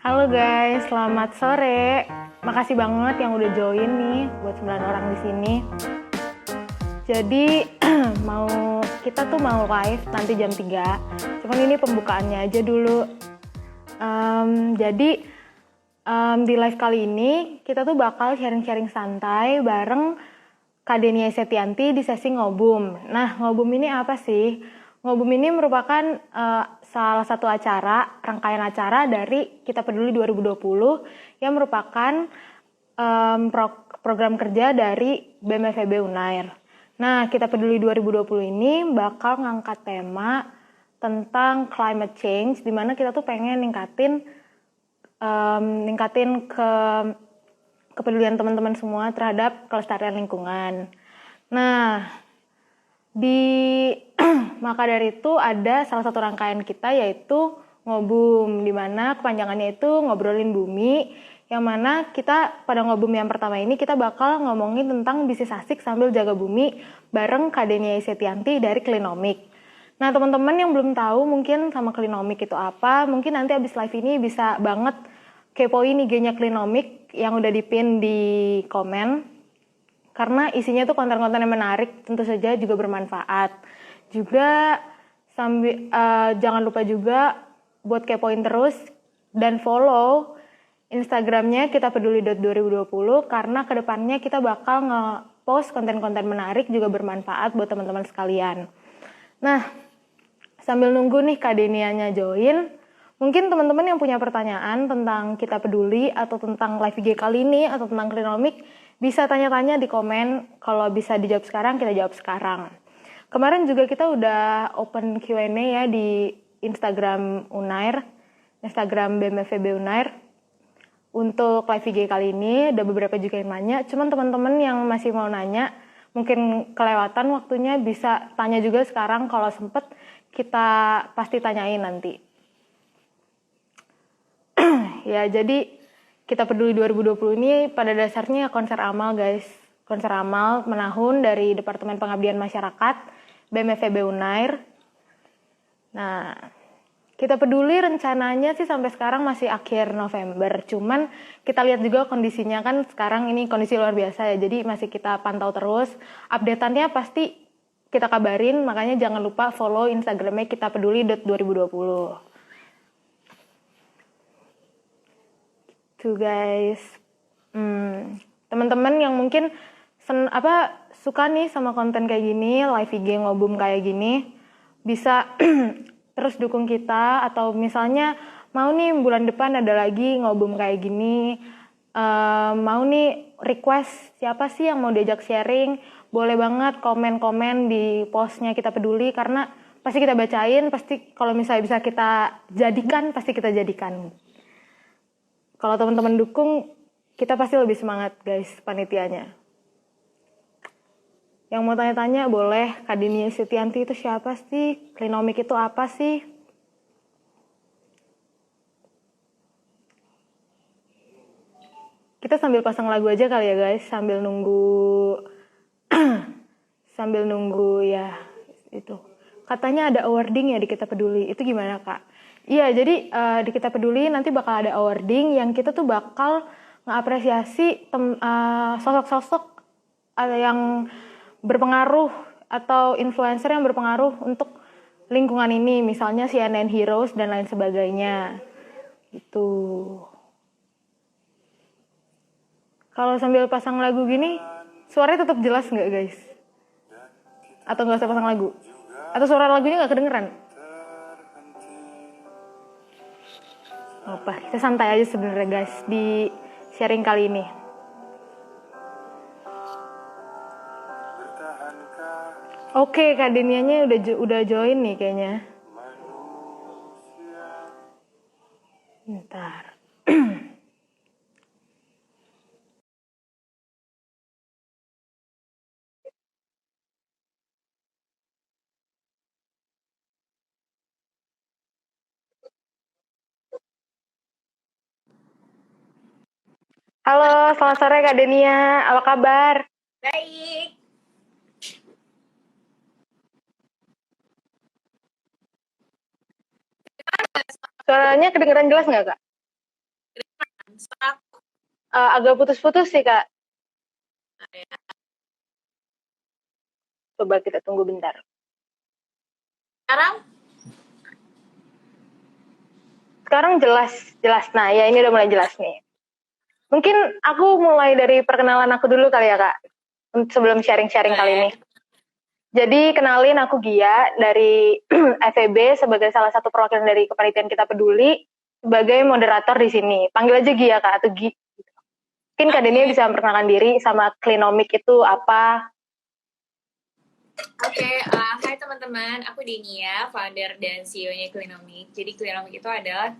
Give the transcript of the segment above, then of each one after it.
Halo guys, selamat sore. Makasih banget yang udah join nih buat 9 orang di sini. Jadi kita tuh mau live nanti jam 3. Cuman ini pembukaannya aja dulu. Jadi di live kali ini kita tuh bakal sharing-sharing santai bareng Kak Denia Setianti di sesi Ngobum. Nah, Ngobum ini apa sih? Ngobum ini merupakan salah satu rangkaian acara dari Kita Peduli 2020 yang merupakan program kerja dari BMFEB Unair. Nah, Kita Peduli 2020 ini bakal ngangkat tema tentang climate change, di mana kita tuh pengen ningkatin kepedulian teman-teman semua terhadap kelestarian lingkungan. Nah, maka dari itu ada salah satu rangkaian kita yaitu Ngobum, di mana kepanjangannya itu Ngobrolin Bumi, yang mana kita pada Ngobum yang pertama ini kita bakal ngomongin tentang bisnis asik sambil jaga bumi bareng Kak Denia Setianti dari Klinomik. Nah, teman-teman yang belum tahu mungkin sama Klinomik itu apa, mungkin nanti abis live ini bisa banget kepoin IG-nya Klinomik yang udah dipin di komen, karena isinya tuh konten-konten yang menarik, tentu saja juga bermanfaat. Juga jangan lupa juga buat kepoin terus dan follow Instagramnya Kita Peduli 2020, karena kedepannya kita bakal nge-post konten-konten menarik juga bermanfaat buat teman-teman sekalian. Nah, sambil nunggu nih Kak Denianya join, mungkin teman-teman yang punya pertanyaan tentang Kita Peduli atau tentang live IG kali ini atau tentang Klinomik bisa tanya-tanya di komen. Kalau bisa dijawab sekarang, kita jawab sekarang. Kemarin juga kita udah open Q&A ya di Instagram Unair, Instagram BMFEB Unair. Untuk live IG kali ini ada beberapa juga yang nanya, cuman teman-teman yang masih mau nanya mungkin kelewatan waktunya, bisa tanya juga sekarang, kalau sempet kita pasti tanyain nanti. Ya, jadi Kita Peduli 2020 ini pada dasarnya konser amal guys. Konser amal menahun dari Departemen Pengabdian Masyarakat BMFEB Unair. Nah, Kita Peduli rencananya sih sampai sekarang masih akhir November. Cuman kita lihat juga kondisinya, kan sekarang ini kondisi luar biasa ya. Jadi masih kita pantau terus. Update-annya pasti kita kabarin, makanya jangan lupa follow Instagramnya Kita Peduli 2020. Tuh guys. Teman-teman yang mungkin suka nih sama konten kayak gini, live IG Ngobum kayak gini, bisa terus dukung kita. Atau misalnya mau nih bulan depan ada lagi Ngobum kayak gini, mau nih request siapa sih yang mau diajak sharing, boleh banget komen-komen di postnya Kita Peduli, karena pasti kita bacain, pasti kalau misalnya bisa kita jadikan, pasti kita jadikan. Kalau teman-teman dukung, kita pasti lebih semangat guys panitianya. Yang mau tanya-tanya boleh. Kak Denia Setianti itu siapa sih? Klinomik itu apa sih? Kita sambil pasang lagu aja kali ya guys, sambil nunggu ya itu. Katanya ada awarding ya di Kita Peduli. Itu gimana Kak? Iya, jadi di Kita Peduli nanti bakal ada awarding yang kita tuh bakal ngapresiasi sosok-sosok yang berpengaruh atau influencer yang berpengaruh untuk lingkungan ini, misalnya CNN Heroes dan lain sebagainya. Gitu. Kalau sambil pasang lagu gini, suaranya tetap jelas nggak guys? Atau nggak usah pasang lagu? Atau suara lagunya nggak kedengeran? Apa? Kita santai aja sebenarnya guys di sharing kali ini. Oke, Kak Denianya udah join nih kayaknya. Bentar. Halo, selamat sore Kak Denia. Apa kabar? Baik. Suaranya kedengeran jelas nggak Kak? Agak putus-putus sih, Kak. Coba kita tunggu bentar. Sekarang? Sekarang jelas. Nah, ya ini udah mulai jelas nih. Mungkin aku mulai dari perkenalan aku dulu kali ya, Kak. Sebelum sharing-sharing kali ini. Jadi kenalin, aku Gia dari FEB sebagai salah satu perwakilan dari kepanitiaan Kita Peduli sebagai moderator di sini. Panggil aja Gia, Kak, atau Gi. Mungkin Kak Denia bisa memperkenalkan diri sama Klinomik itu apa. Hai teman-teman, aku Denia, founder dan CEO-nya Klinomik. Jadi Klinomik itu adalah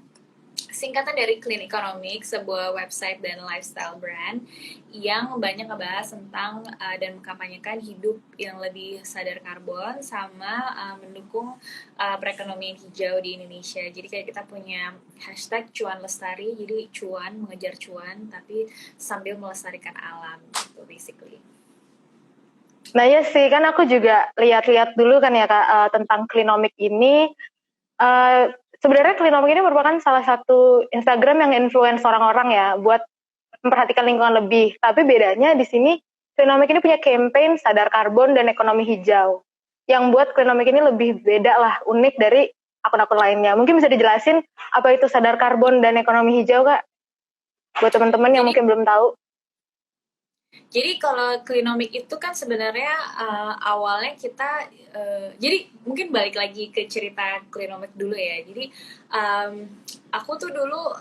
singkatan dari Clean Economic, sebuah website dan lifestyle brand yang banyak ngebahas tentang dan mengkampanyekan hidup yang lebih sadar karbon sama mendukung perekonomian hijau di Indonesia. Jadi kayak kita punya hashtag cuan lestari, jadi cuan, mengejar cuan, tapi sambil melestarikan alam gitu basically. Nah ya sih, kan aku juga lihat-lihat dulu kan ya Kak tentang Klinomik ini. Sebenarnya Klinomik ini merupakan salah satu Instagram yang influence orang-orang ya buat memperhatikan lingkungan lebih. Tapi bedanya di sini Klinomik ini punya campaign sadar karbon dan ekonomi hijau. Yang buat Klinomik ini lebih beda lah, unik dari akun-akun lainnya. Mungkin bisa dijelasin apa itu sadar karbon dan ekonomi hijau Kak? Buat teman-teman yang mungkin belum tahu. Jadi kalau Klinomik itu kan sebenarnya awalnya kita jadi mungkin balik lagi ke cerita Klinomik dulu ya. Jadi aku tuh dulu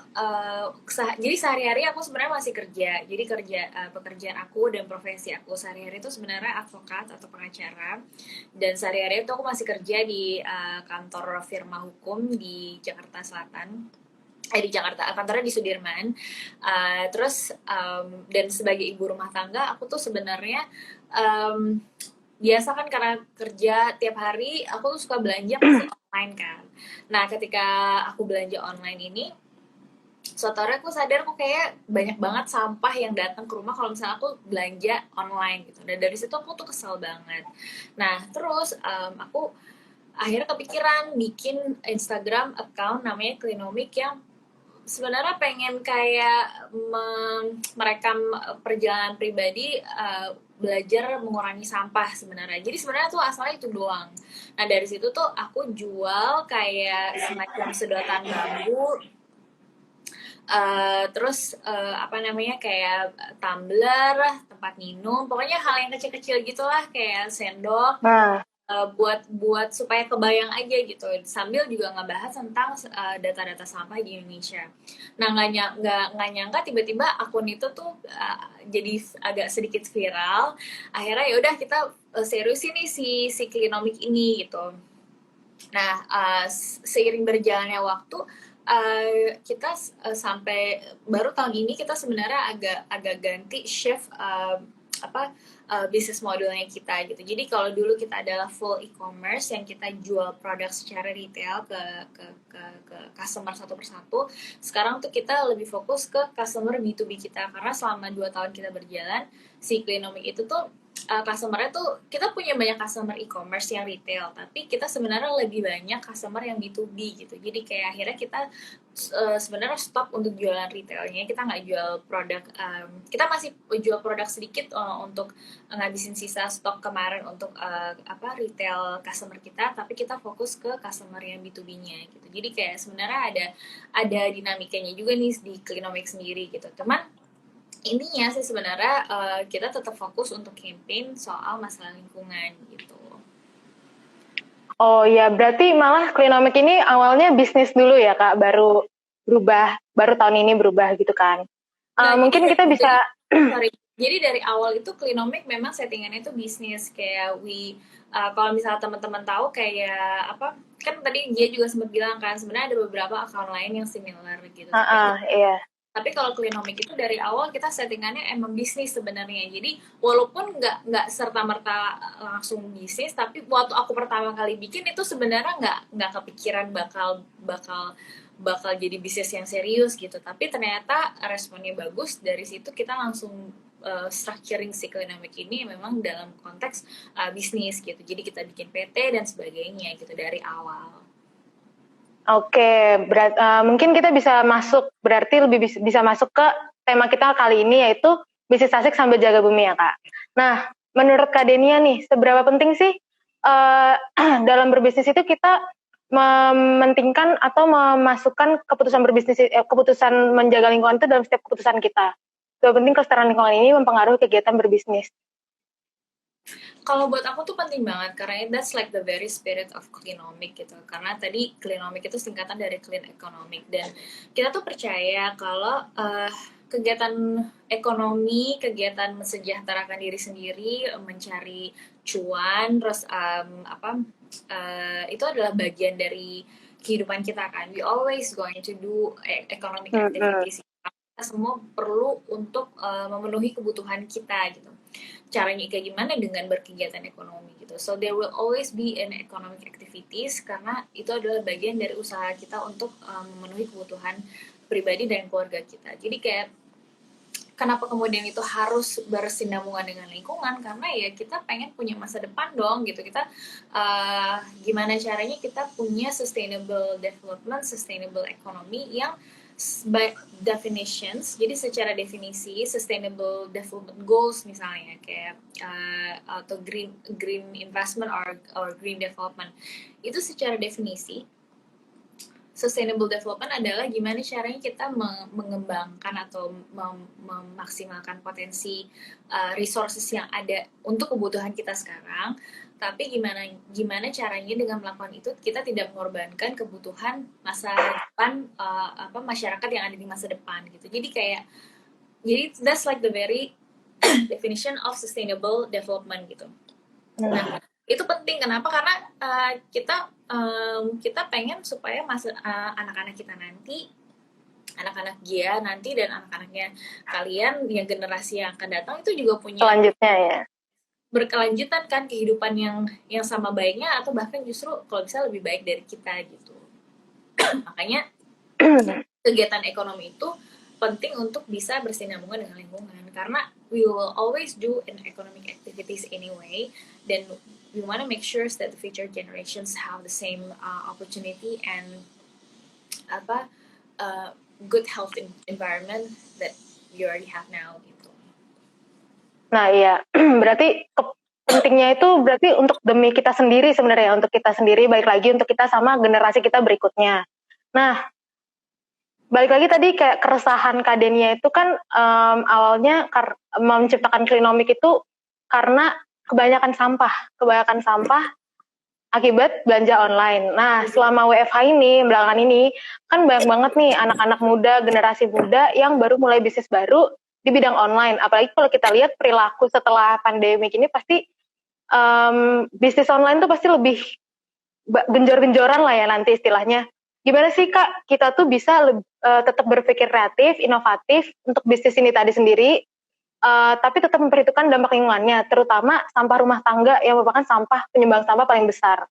jadi sehari-hari aku sebenarnya masih kerja. Jadi pekerjaan aku dan profesi aku sehari-hari itu sebenarnya advokat atau pengacara. Dan sehari-hari itu aku masih kerja di kantor firma hukum di Jakarta Selatan. Di Jakarta, kantornya di Sudirman. Terus dan sebagai ibu rumah tangga, aku tuh sebenarnya biasa kan karena kerja tiap hari, aku tuh suka belanja pasti online kan. Nah, ketika aku belanja online ini, suatu hari aku sadar kok kayak banyak banget sampah yang datang ke rumah kalau misalnya aku belanja online gitu. Dan dari situ aku tuh kesel banget. Nah, terus aku akhirnya kepikiran bikin Instagram account namanya Klinomik yang sebenarnya pengen kayak merekam perjalanan pribadi, belajar mengurangi sampah sebenarnya. Jadi sebenarnya tuh asalnya itu doang. Nah dari situ tuh aku jual kayak semacam sedotan bambu, terus apa namanya kayak tumbler, tempat minum, pokoknya hal yang kecil-kecil gitulah kayak sendok. Nah, Buat supaya kebayang aja gitu sambil juga ngebahas tentang data-data sampah di Indonesia. Nah nggak nyangka tiba-tiba akun itu tuh jadi agak sedikit viral. Akhirnya ya udah kita seriusin nih si Klinomik ini gitu. Nah seiring berjalannya waktu kita sampai baru tahun ini kita sebenarnya agak ganti shift bisnis modelnya kita gitu. Jadi kalau dulu kita adalah full e-commerce yang kita jual produk secara retail ke customer satu persatu. Sekarang tuh kita lebih fokus ke customer B2B kita karena selama 2 tahun kita berjalan si Klinomik itu tuh customer-nya tuh kita punya banyak customer e-commerce yang retail, tapi kita sebenarnya lebih banyak customer yang B2B gitu. Jadi kayak akhirnya kita sebenarnya stop untuk jualan retailnya, kita nggak jual produk, kita masih jual produk sedikit untuk ngabisin sisa stok kemarin untuk retail customer kita, tapi kita fokus ke customer yang B2B-nya gitu. Jadi kayak sebenarnya ada dinamikanya juga nih di Klinomik sendiri gitu. Teman intinya sih sebenarnya kita tetap fokus untuk campaign soal masalah lingkungan gitu. oh ya berarti malah Klinomik ini awalnya bisnis dulu ya Kak, baru tahun ini berubah gitu kan. Mungkin kita bisa jadi dari awal itu Klinomik memang settingannya itu bisnis kayak kalau misalnya teman-teman tahu kayak apa kan tadi dia juga sempat bilang kan sebenarnya ada beberapa account lain yang similar gitu. iya. Tapi kalau Klinomik itu dari awal kita settingannya emang bisnis sebenarnya. Jadi walaupun nggak serta merta langsung bisnis, tapi waktu aku pertama kali bikin itu sebenarnya nggak kepikiran bakal jadi bisnis yang serius gitu. Tapi ternyata responnya bagus. Dari situ kita langsung structuring si Klinomik ini memang dalam konteks bisnis gitu. Jadi kita bikin PT dan sebagainya gitu dari awal. Oke, mungkin kita bisa masuk, berarti lebih bisa masuk ke tema kita kali ini yaitu bisnis asik sambil jaga bumi ya Kak. Nah, menurut Kak Denia nih, seberapa penting sih dalam berbisnis itu kita mementingkan atau memasukkan keputusan menjaga lingkungan itu dalam setiap keputusan kita. Seberapa penting kelestarian lingkungan ini mempengaruhi kegiatan berbisnis? Kalau buat aku tuh penting banget karena that's like the very spirit of cleanomic gitu. Karena tadi cleanomic itu singkatan dari clean economic dan kita tuh percaya kalau kegiatan ekonomi, kegiatan mensejahterakan diri sendiri, mencari cuan, terus itu adalah bagian dari kehidupan kita kan. We always going to do economic activities. Kita semua perlu untuk memenuhi kebutuhan kita gitu. Caranya kayak gimana dengan berkegiatan ekonomi gitu. So there will always be an economic activities karena itu adalah bagian dari usaha kita untuk memenuhi kebutuhan pribadi dan keluarga kita. Jadi kayak kenapa kemudian itu harus bersinambungan dengan lingkungan karena ya kita pengen punya masa depan dong gitu. Kita gimana caranya kita punya sustainable development, sustainable economy yang by definitions, jadi secara definisi sustainable development goals misalnya kayak atau green investment or green development itu secara definisi sustainable development adalah gimana caranya kita mengembangkan atau memaksimalkan potensi resources yang ada untuk kebutuhan kita sekarang. Tapi gimana caranya dengan melakukan itu kita tidak mengorbankan kebutuhan masa depan masyarakat yang ada di masa depan gitu. Jadi that's like the very definition of sustainable development gitu. Nah, itu penting kenapa? Karena kita pengen supaya anak-anak kita nanti, anak-anak Gia nanti dan anak-anaknya kalian yang generasi yang akan datang itu juga punya selanjutnya ya berkelanjutan kan kehidupan yang sama baiknya atau bahkan justru kalau bisa lebih baik dari kita gitu. Makanya kegiatan ekonomi itu penting untuk bisa bersinambungan dengan lingkungan karena we will always do an economic activities anyway dan we want to make sure that the future generations have the same opportunity and good health environment that we already have now gitu. Nah iya, berarti pentingnya itu berarti untuk demi kita sendiri sebenarnya, untuk kita sendiri, baik lagi untuk kita sama generasi kita berikutnya. Nah, balik lagi tadi kayak keresahan Kak Denia itu kan awalnya menciptakan Cleanomic itu karena kebanyakan sampah akibat belanja online. Nah, selama WFH ini, belakangan ini, kan banyak banget nih anak-anak muda, generasi muda yang baru mulai bisnis baru di bidang online. Apalagi kalau kita lihat perilaku setelah pandemi ini pasti bisnis online tuh pasti lebih genjor-genjoran lah ya nanti istilahnya. Gimana sih Kak, kita tuh bisa tetap berpikir kreatif, inovatif untuk bisnis ini tadi sendiri, tapi tetap memperhitungkan dampak lingkungannya, terutama sampah rumah tangga yang merupakan penyumbang sampah paling besar.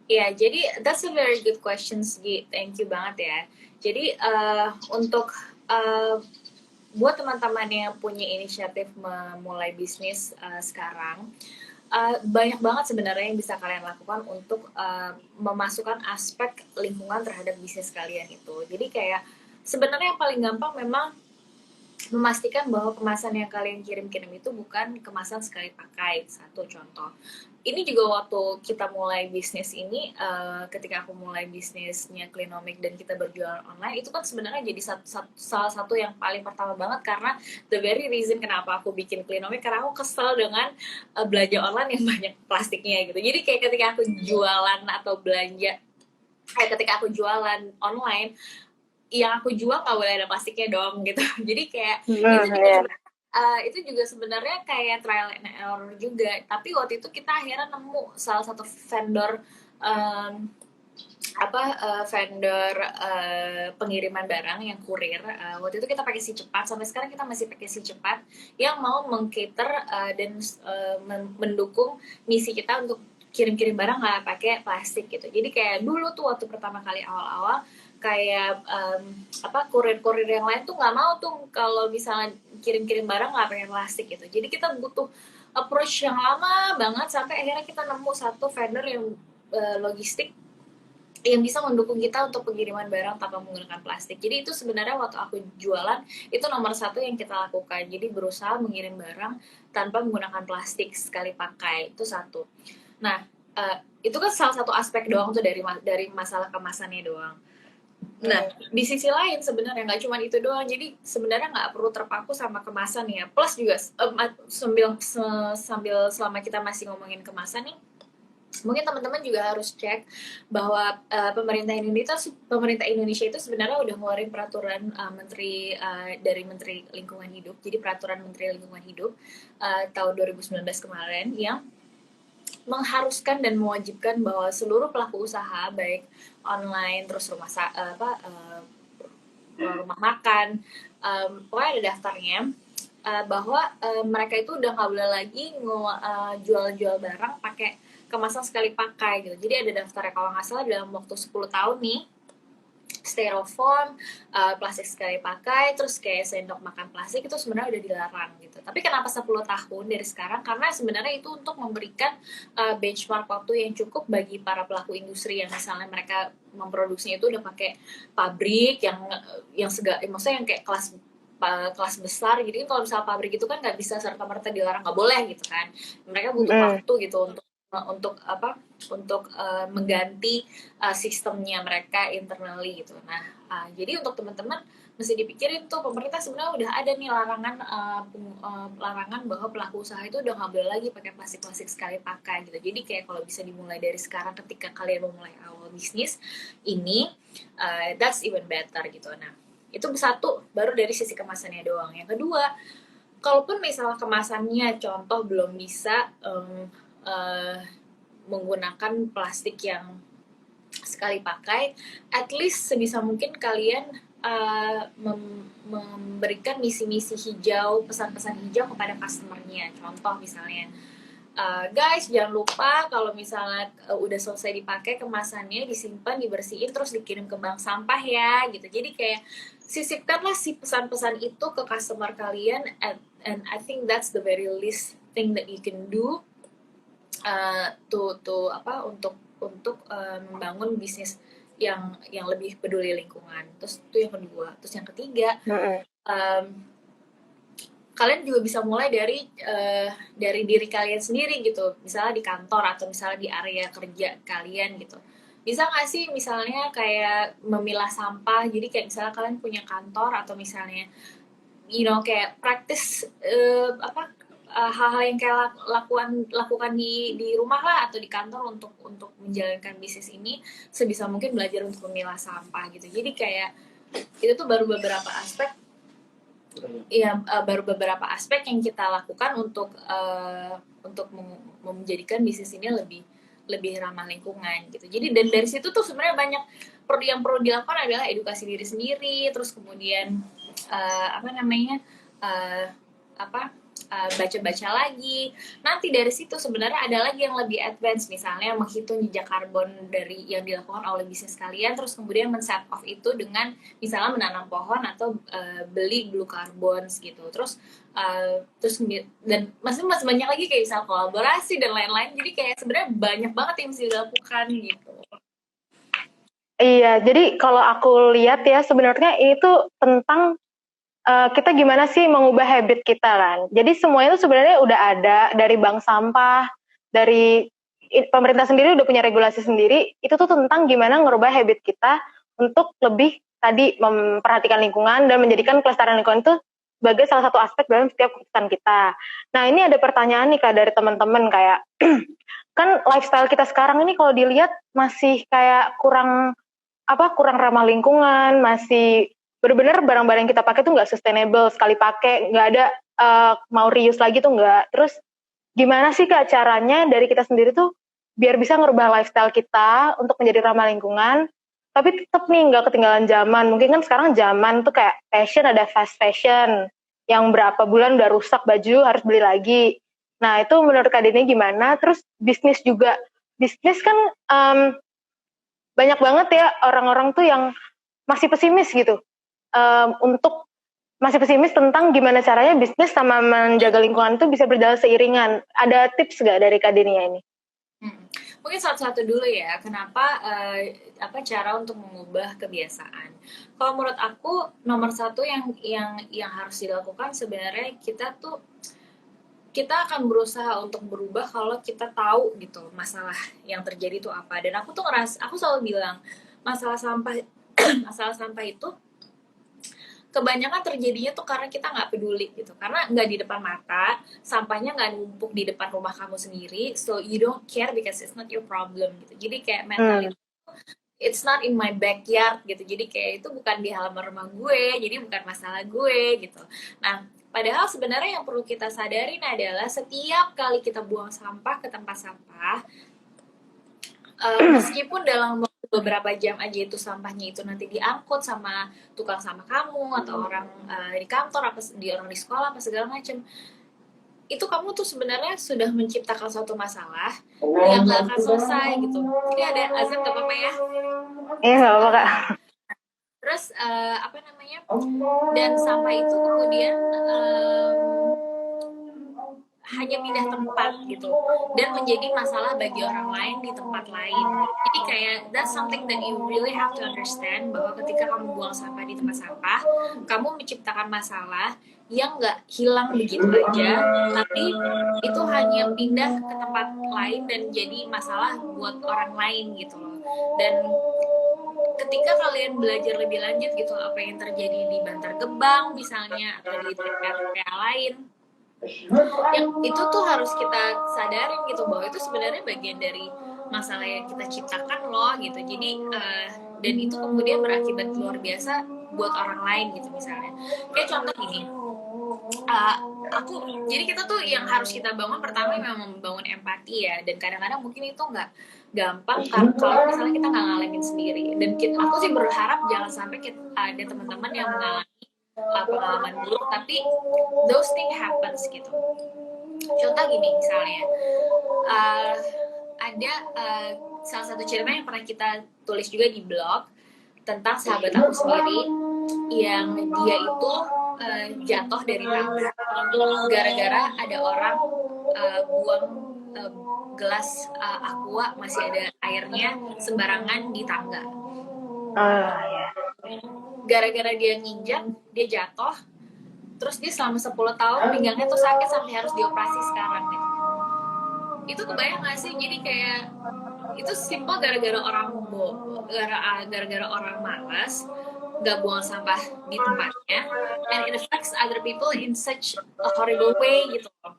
Ya, jadi that's a very good question, Gi. Thank you banget ya. Jadi untuk buat teman-teman yang punya inisiatif memulai bisnis sekarang, banyak banget sebenarnya yang bisa kalian lakukan untuk memasukkan aspek lingkungan terhadap bisnis kalian itu. Jadi kayak sebenarnya yang paling gampang memang memastikan bahwa kemasan yang kalian kirim-kirim itu bukan kemasan sekali pakai. Satu contoh. Ini juga waktu kita mulai bisnis ini, ketika aku mulai bisnisnya Cleanomic dan kita berjualan online, itu kan sebenarnya jadi salah satu yang paling pertama banget karena the very reason kenapa aku bikin Cleanomic karena aku kesel dengan belanja online yang banyak plastiknya gitu. Jadi kayak ketika aku jualan atau belanja, ketika aku jualan online, yang aku jual nggak boleh ada plastiknya dong gitu. Jadi kayak itu juga sebenarnya kayak trial and error juga. Tapi waktu itu kita akhirnya nemu salah satu vendor pengiriman barang yang kurir. Waktu itu kita pakai Si Cepat, sampai sekarang kita masih pakai Si Cepat yang mau mengcater dan mendukung misi kita untuk kirim-kirim barang nggak pakai plastik gitu. Jadi kayak dulu tuh waktu pertama kali awal-awal kayak kurir-kurir yang lain tuh nggak mau tuh kalau misalnya kirim-kirim barang nggak pakai plastik gitu. Jadi kita butuh approach yang lama banget sampai akhirnya kita nemu satu vendor yang logistik yang bisa mendukung kita untuk pengiriman barang tanpa menggunakan plastik. Jadi itu sebenarnya waktu aku jualan itu nomor satu yang kita lakukan. Jadi berusaha mengirim barang tanpa menggunakan plastik sekali pakai, itu satu. Nah, itu kan salah satu aspek doang tuh dari masalah kemasannya doang. Nah, di sisi lain sebenarnya nggak cuma itu doang. Jadi sebenarnya nggak perlu terpaku sama kemasan ya. Plus juga sambil selama kita masih ngomongin kemasan nih, mungkin teman-teman juga harus cek bahwa pemerintah Indonesia itu sebenarnya udah ngeluarin peraturan dari Menteri Lingkungan Hidup. Jadi peraturan Menteri Lingkungan Hidup tahun 2019 kemarin yang mengharuskan dan mewajibkan bahwa seluruh pelaku usaha baik online terus rumah makan, pokoknya ada daftarnya, bahwa mereka itu udah nggak boleh lagi jual-jual barang pakai kemasan sekali pakai gitu. Jadi ada daftarnya kalau nggak salah dalam waktu 10 tahun nih, styrofoam, plastik sekali pakai, terus kayak sendok makan plastik itu sebenarnya udah dilarang gitu. Tapi kenapa 10 tahun dari sekarang? Karena sebenarnya itu untuk memberikan benchmark waktu yang cukup bagi para pelaku industri yang misalnya mereka memproduksinya itu udah pakai pabrik maksudnya yang kayak kelas besar gitu. Kalau misalnya pabrik itu kan nggak bisa serta-merta dilarang, nggak boleh gitu kan. Mereka butuh waktu gitu untuk mengganti sistemnya mereka internally gitu. Nah, jadi untuk teman-teman mesti dipikirin tuh, pemerintah sebenarnya udah ada nih larangan bahwa pelaku usaha itu udah nggak boleh lagi pakai plastik sekali pakai gitu. Jadi kayak kalau bisa dimulai dari sekarang ketika kalian mau mulai awal bisnis ini, that's even better gitu. Nah, itu satu, baru dari sisi kemasannya doang. Yang kedua, kalaupun misalnya kemasannya contoh belum bisa menggunakan plastik yang sekali pakai, at least sebisa mungkin kalian memberikan misi-misi hijau, pesan-pesan hijau kepada customer-nya. Contoh misalnya, guys jangan lupa kalau misalnya udah selesai dipakai kemasannya disimpan, dibersihin, terus dikirim ke bank sampah ya gitu. Jadi kayak sisipkanlah si pesan-pesan itu ke customer kalian, and I think that's the very least thing that you can do untuk membangun bisnis yang lebih peduli lingkungan. Terus itu yang kedua. Terus yang ketiga, kalian juga bisa mulai dari diri kalian sendiri gitu. Misalnya di kantor atau misalnya di area kerja kalian gitu. Bisa nggak sih misalnya kayak memilah sampah? Jadi kayak misalnya kalian punya kantor atau misalnya kayak praktis hal-hal yang kayak lakukan di rumah lah atau di kantor untuk menjalankan bisnis ini, sebisa mungkin belajar untuk memilah sampah gitu. Jadi kayak itu tuh baru beberapa aspek yang kita lakukan untuk menjadikan bisnis ini lebih ramah lingkungan gitu. Jadi dan dari situ tuh sebenarnya banyak yang perlu dilakukan adalah edukasi diri sendiri, terus kemudian baca-baca lagi. Nanti dari situ sebenarnya ada lagi yang lebih advance, misalnya menghitung jejak karbon dari yang dilakukan oleh bisnis kalian, terus kemudian men-set off itu dengan misalnya menanam pohon atau beli blue carbons gitu. Terus dan masih banyak lagi kayak misal kolaborasi dan lain-lain. Jadi kayak sebenarnya banyak banget yang mesti dilakukan gitu. Iya, jadi kalau aku lihat ya sebenarnya itu tentang kita gimana sih mengubah habit kita kan. Jadi semuanya itu sebenarnya udah ada dari bank sampah, dari pemerintah sendiri udah punya regulasi sendiri. Itu tuh tentang gimana ngerubah habit kita untuk lebih tadi memperhatikan lingkungan dan menjadikan kelestarian lingkungan itu sebagai salah satu aspek dalam setiap keputusan kita. Nah ini ada pertanyaan nih Kak dari teman-teman kayak kan lifestyle kita sekarang ini kalau dilihat masih kayak kurang ramah lingkungan, masih benar-benar barang-barang yang kita pakai tuh nggak sustainable, sekali pakai, nggak ada mau reuse lagi tuh nggak. Terus gimana sih Kak caranya dari kita sendiri tuh biar bisa ngerubah lifestyle kita untuk menjadi ramah lingkungan, tapi tetap nih nggak ketinggalan zaman. Mungkin kan sekarang zaman tuh kayak fashion, ada fast fashion, yang berapa bulan udah rusak baju harus beli lagi. Nah itu menurut Kak Dini gimana? Terus bisnis juga, bisnis kan banyak banget ya orang-orang tuh yang masih pesimis gitu. Masih pesimis tentang gimana caranya bisnis sama menjaga lingkungan itu bisa berjalan seiringan. Ada tips nggak dari Kak Denia ini? Mungkin satu-satu dulu ya, kenapa apa cara untuk mengubah kebiasaan. Kalau menurut aku nomor satu yang harus dilakukan sebenarnya kita akan berusaha untuk berubah kalau kita tahu gitu masalah yang terjadi itu apa. Dan aku selalu bilang masalah sampah masalah sampah itu kebanyakan terjadinya tuh karena kita nggak peduli gitu, karena nggak di depan mata, sampahnya nggak numpuk di depan rumah kamu sendiri, so you don't care because it's not your problem gitu. Jadi kayak mentality it's not in my backyard gitu, jadi kayak itu bukan di halaman rumah gue, jadi bukan masalah gue gitu. Nah, padahal sebenarnya yang perlu kita sadarin adalah setiap kali kita buang sampah ke tempat sampah, meskipun dalam beberapa jam aja itu sampahnya itu nanti diangkut sama tukang sampah kamu atau orang di kantor apa di orang di sekolah apa segala macam, itu kamu tuh sebenarnya sudah menciptakan suatu masalah yang gak akan selesai gitu. Ini ada azan gak apa-apa ya? Iya gak apa-apa Kak. Terus apa namanya, dan sampah itu kemudian hanya pindah tempat gitu dan menjadi masalah bagi orang lain di tempat lain. Jadi kayak that's something that you really have to understand, bahwa ketika kamu buang sampah di tempat sampah, kamu menciptakan masalah yang nggak hilang begitu aja, tapi itu hanya pindah ke tempat lain dan jadi masalah buat orang lain gitu loh. Dan ketika kalian belajar lebih lanjut gitu apa yang terjadi di Bantar Gebang misalnya atau di TPA lain, yang itu tuh harus kita sadarin gitu bahwa itu sebenarnya bagian dari masalah yang kita ciptakan loh gitu. Jadi dan itu kemudian berakibat luar biasa buat orang lain gitu. Misalnya kayak contoh gini, jadi kita tuh yang harus kita bangun pertama memang membangun empati ya, dan kadang-kadang mungkin itu nggak gampang kan kalau misalnya kita nggak ngalamin sendiri. Dan aku sih berharap jangan sampai ada teman-teman yang mengalami pengalaman buruk tapi those things happens gitu. Contoh gini misalnya, ada salah satu cerita yang pernah kita tulis juga di blog tentang sahabat aku sendiri yang dia itu jatuh dari tangga gara-gara ada orang buang gelas aqua masih ada airnya sembarangan di tangga. Gara-gara dia nginjak, dia jatuh, terus dia selama 10 tahun pinggangnya tuh sakit sampai harus dioperasi sekarang gitu. Itu kebayang gak sih? Jadi kayak itu simpel gara-gara orang malas gak buang sampah di tempatnya, and it affects other people in such a horrible way gitu loh.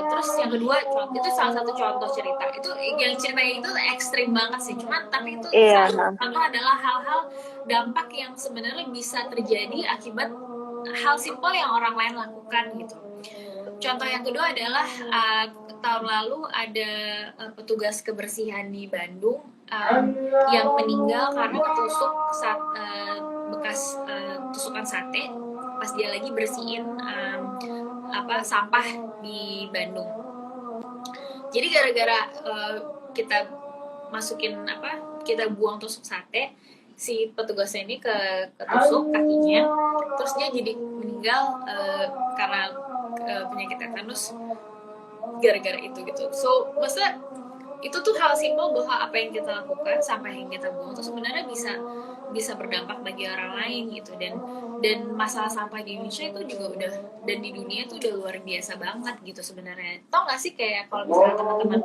Terus yang kedua itu salah satu contoh cerita itu, yang ceritanya itu ekstrim banget sih, cuman tapi itu salah satu adalah hal-hal dampak yang sebenarnya bisa terjadi akibat hal simpel yang orang lain lakukan gitu. Contoh yang kedua adalah tahun lalu ada petugas kebersihan di Bandung yang meninggal karena ketusuk bekas tusukan sate pas dia lagi bersihin sampah di Bandung. Jadi gara-gara kita kita buang tusuk sate, si petugasnya ini ketusuk kakinya, terus dia jadi meninggal karena penyakit tetanus gara-gara itu gitu. So masa itu tuh hal simpel bahwa apa yang kita lakukan, sampah yang kita buang tuh sebenarnya bisa berdampak bagi orang lain gitu. Dan masalah sampah di Indonesia itu juga udah, dan di dunia itu udah luar biasa banget gitu sebenarnya. Tau gak sih kayak kalau misalnya teman-teman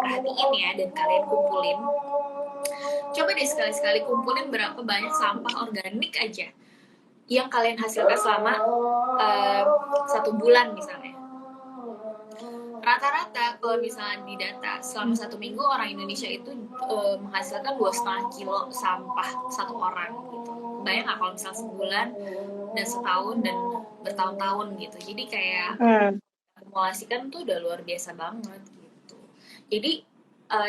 perhatiin ya dan kalian kumpulin, coba deh sekali-sekali kumpulin berapa banyak sampah organik aja yang kalian hasilkan selama 1 bulan misalnya. Rata-rata kalau misalnya di data selama 1 minggu orang Indonesia itu menghasilkan 2,5 kilo sampah satu orang gitu. Bayang nggak kalau misalnya sebulan dan setahun dan bertahun-tahun gitu. Jadi kayak akumulasikan tuh udah luar biasa banget gitu. Jadi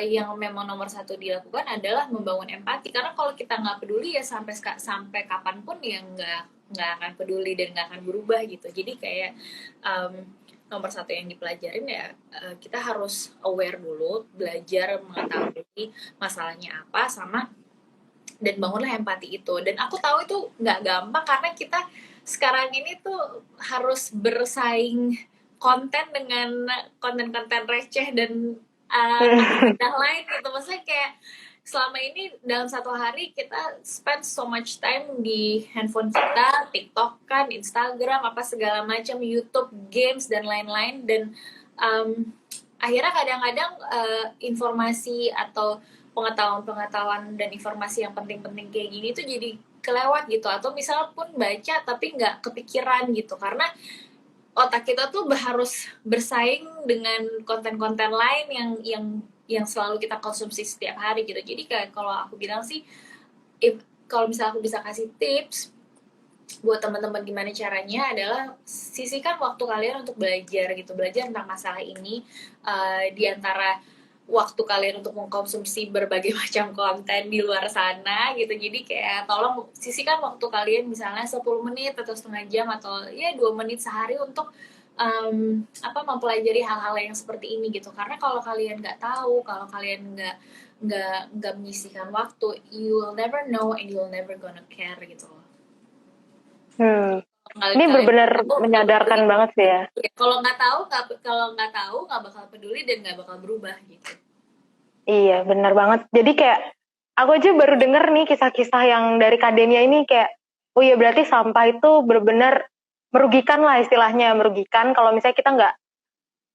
yang memang nomor satu dilakukan adalah membangun empati, karena kalau kita nggak peduli ya sampai kapanpun ya nggak akan peduli dan nggak akan berubah gitu. Jadi kayak nomor satu yang dipelajarin ya kita harus aware dulu, belajar mengetahui masalahnya apa dan bangunlah empati itu. Dan aku tahu itu nggak gampang karena kita sekarang ini tuh harus bersaing konten dengan konten-konten receh dan aktivitas lain gitu. Maksudnya kayak selama ini dalam satu hari kita spend so much time di handphone kita, TikTok kan, Instagram, apa segala macam, YouTube, games dan lain-lain, dan akhirnya kadang-kadang informasi atau pengetahuan-pengetahuan dan informasi yang penting-penting kayak gini tuh jadi kelewat gitu, atau misalnya pun baca tapi nggak kepikiran gitu, karena otak kita tuh harus bersaing dengan konten-konten lain yang selalu kita konsumsi setiap hari gitu. Jadi kayak kalau aku bilang sih, kalau misalnya aku bisa kasih tips buat teman-teman gimana caranya, adalah sisihkan waktu kalian untuk belajar gitu, belajar tentang masalah ini, di antara waktu kalian untuk mengkonsumsi berbagai macam konten di luar sana gitu. Jadi kayak tolong sisihkan waktu kalian misalnya 10 menit atau setengah jam atau ya 2 menit sehari untuk mempelajari hal-hal yang seperti ini gitu. Karena kalau kalian nggak tahu, kalau kalian nggak menyisihkan waktu, you will never know and you will never gonna care gitu loh. Ini benar-benar menyadarkan peduli, banget sih ya. kalau nggak tahu nggak bakal peduli dan nggak bakal berubah gitu. Iya, benar banget. Jadi kayak aku aja baru denger nih kisah-kisah yang dari Kadenia ini, kayak oh iya berarti sampah itu benar-benar merugikan lah, istilahnya merugikan kalau misalnya kita nggak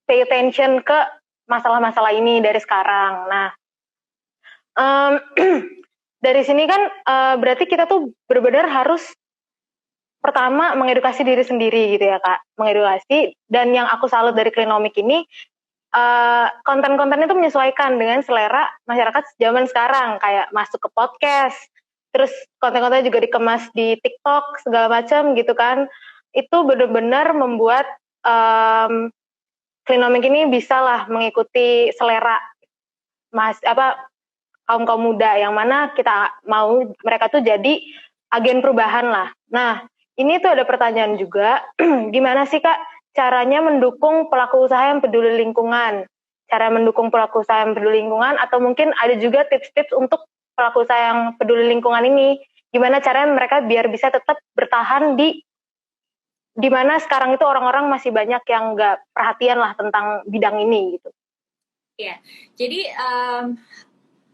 pay attention ke masalah-masalah ini dari sekarang. Nah, dari sini kan berarti kita tuh benar-benar harus pertama mengedukasi diri sendiri gitu ya Kak, mengedukasi. Dan yang aku salut dari Klinomik ini, konten-kontennya itu menyesuaikan dengan selera masyarakat zaman sekarang, kayak masuk ke podcast, terus konten-kontennya juga dikemas di TikTok segala macam gitu kan. Itu benar-benar membuat Klinomik ini bisa lah mengikuti selera kaum muda, yang mana kita mau mereka tuh jadi agen perubahan lah. Nah, ini tuh ada pertanyaan juga, gimana sih Kak caranya mendukung pelaku usaha yang peduli lingkungan? Cara mendukung pelaku usaha yang peduli lingkungan, atau mungkin ada juga tips-tips untuk pelaku usaha yang peduli lingkungan ini, gimana caranya mereka biar bisa tetap bertahan di mana sekarang itu orang-orang masih banyak yang nggak perhatian lah tentang bidang ini gitu. Ya, jadi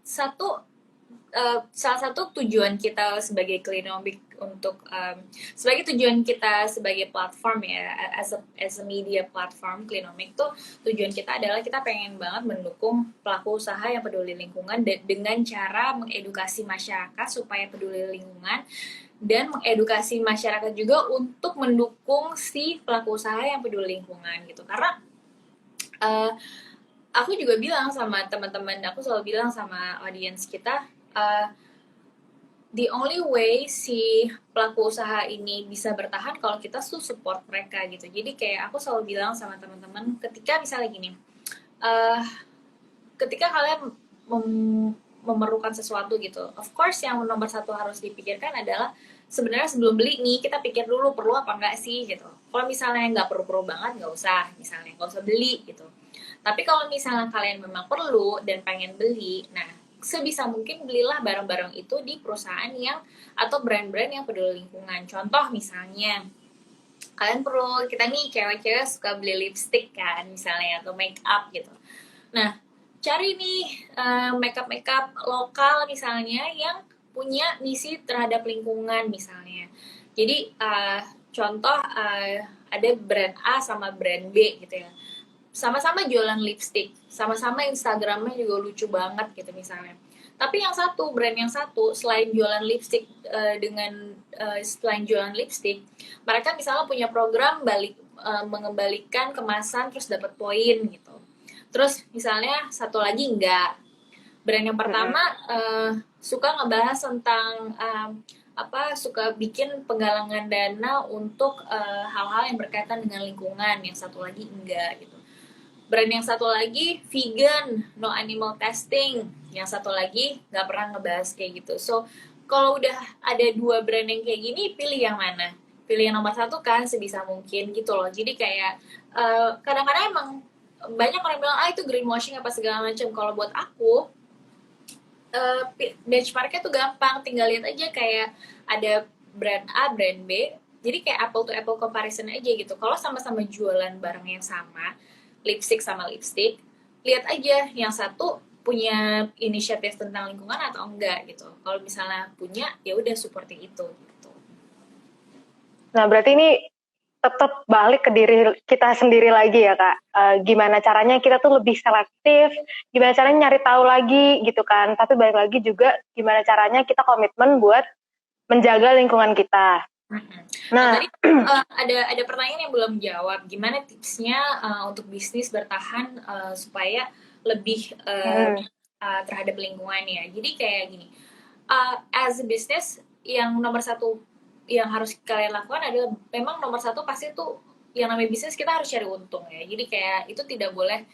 salah satu tujuan kita sebagai Klinomik untuk sebagai tujuan kita sebagai platform ya, as a media platform, Klinomik tuh tujuan kita adalah kita pengen banget mendukung pelaku usaha yang peduli lingkungan dengan cara mengedukasi masyarakat supaya peduli lingkungan, dan mengedukasi masyarakat juga untuk mendukung si pelaku usaha yang peduli lingkungan gitu. Karena aku juga bilang sama teman-teman, aku selalu bilang sama audiens kita, the only way si pelaku usaha ini bisa bertahan kalau kita support mereka gitu. Jadi kayak aku selalu bilang sama teman-teman, ketika misalnya gini, ketika kalian memerlukan sesuatu gitu, of course yang nomor satu harus dipikirkan adalah sebenarnya sebelum beli nih kita pikir dulu perlu apa enggak sih gitu. Kalau misalnya nggak perlu-perlu banget, nggak usah beli gitu. Tapi kalau misalnya kalian memang perlu dan pengen beli, nah sebisa mungkin belilah barang-barang itu di perusahaan yang atau brand-brand yang peduli lingkungan. Contoh misalnya, kalian perlu, kita nih cewek-cewek suka beli lipstick kan misalnya, atau make up gitu. Nah, cari nih makeup lokal misalnya yang punya misi terhadap lingkungan misalnya. Jadi contoh ada brand A sama brand B gitu ya, sama-sama jualan lipstick, sama-sama Instagramnya juga lucu banget gitu misalnya. Tapi brand yang satu selain jualan lipstick selain jualan lipstick, mereka misalnya punya program mengembalikan kemasan terus dapat poin gitu. Terus misalnya satu lagi enggak. Brand yang pertama suka ngebahas tentang suka bikin penggalangan dana untuk hal-hal yang berkaitan dengan lingkungan, yang satu lagi enggak gitu. Brand yang satu lagi vegan, no animal testing, yang satu lagi nggak pernah ngebahas kayak gitu. So kalau udah ada dua brand yang kayak gini, pilih yang mana? Pilih yang nomor satu kan sebisa mungkin gitu loh. Jadi kayak kadang-kadang emang banyak orang bilang itu greenwashing apa segala macam. Kalau buat aku benchmarknya tuh gampang, tinggal lihat aja kayak ada brand A, brand B. Jadi kayak apple to apple comparison aja gitu. Kalau sama-sama jualan barang yang sama, lipstick sama lipstick, lihat aja yang satu punya inisiatif tentang lingkungan atau enggak gitu. Kalau misalnya punya, ya udah seperti itu gitu. Nah, berarti ini tetap balik ke diri kita sendiri lagi ya, Kak. Gimana caranya kita tuh lebih selektif, gimana caranya nyari tahu lagi gitu kan. Tapi balik lagi juga gimana caranya kita komitmen buat menjaga lingkungan kita. Nah, Nah, tadi ada pertanyaan yang belum jawab. Gimana tipsnya untuk bisnis bertahan supaya lebih terhadap lingkungan ya? Jadi kayak gini, as a business yang nomor satu yang harus kalian lakukan adalah memang nomor satu pasti tuh yang namanya bisnis kita harus cari untung ya. Jadi kayak itu tidak boleh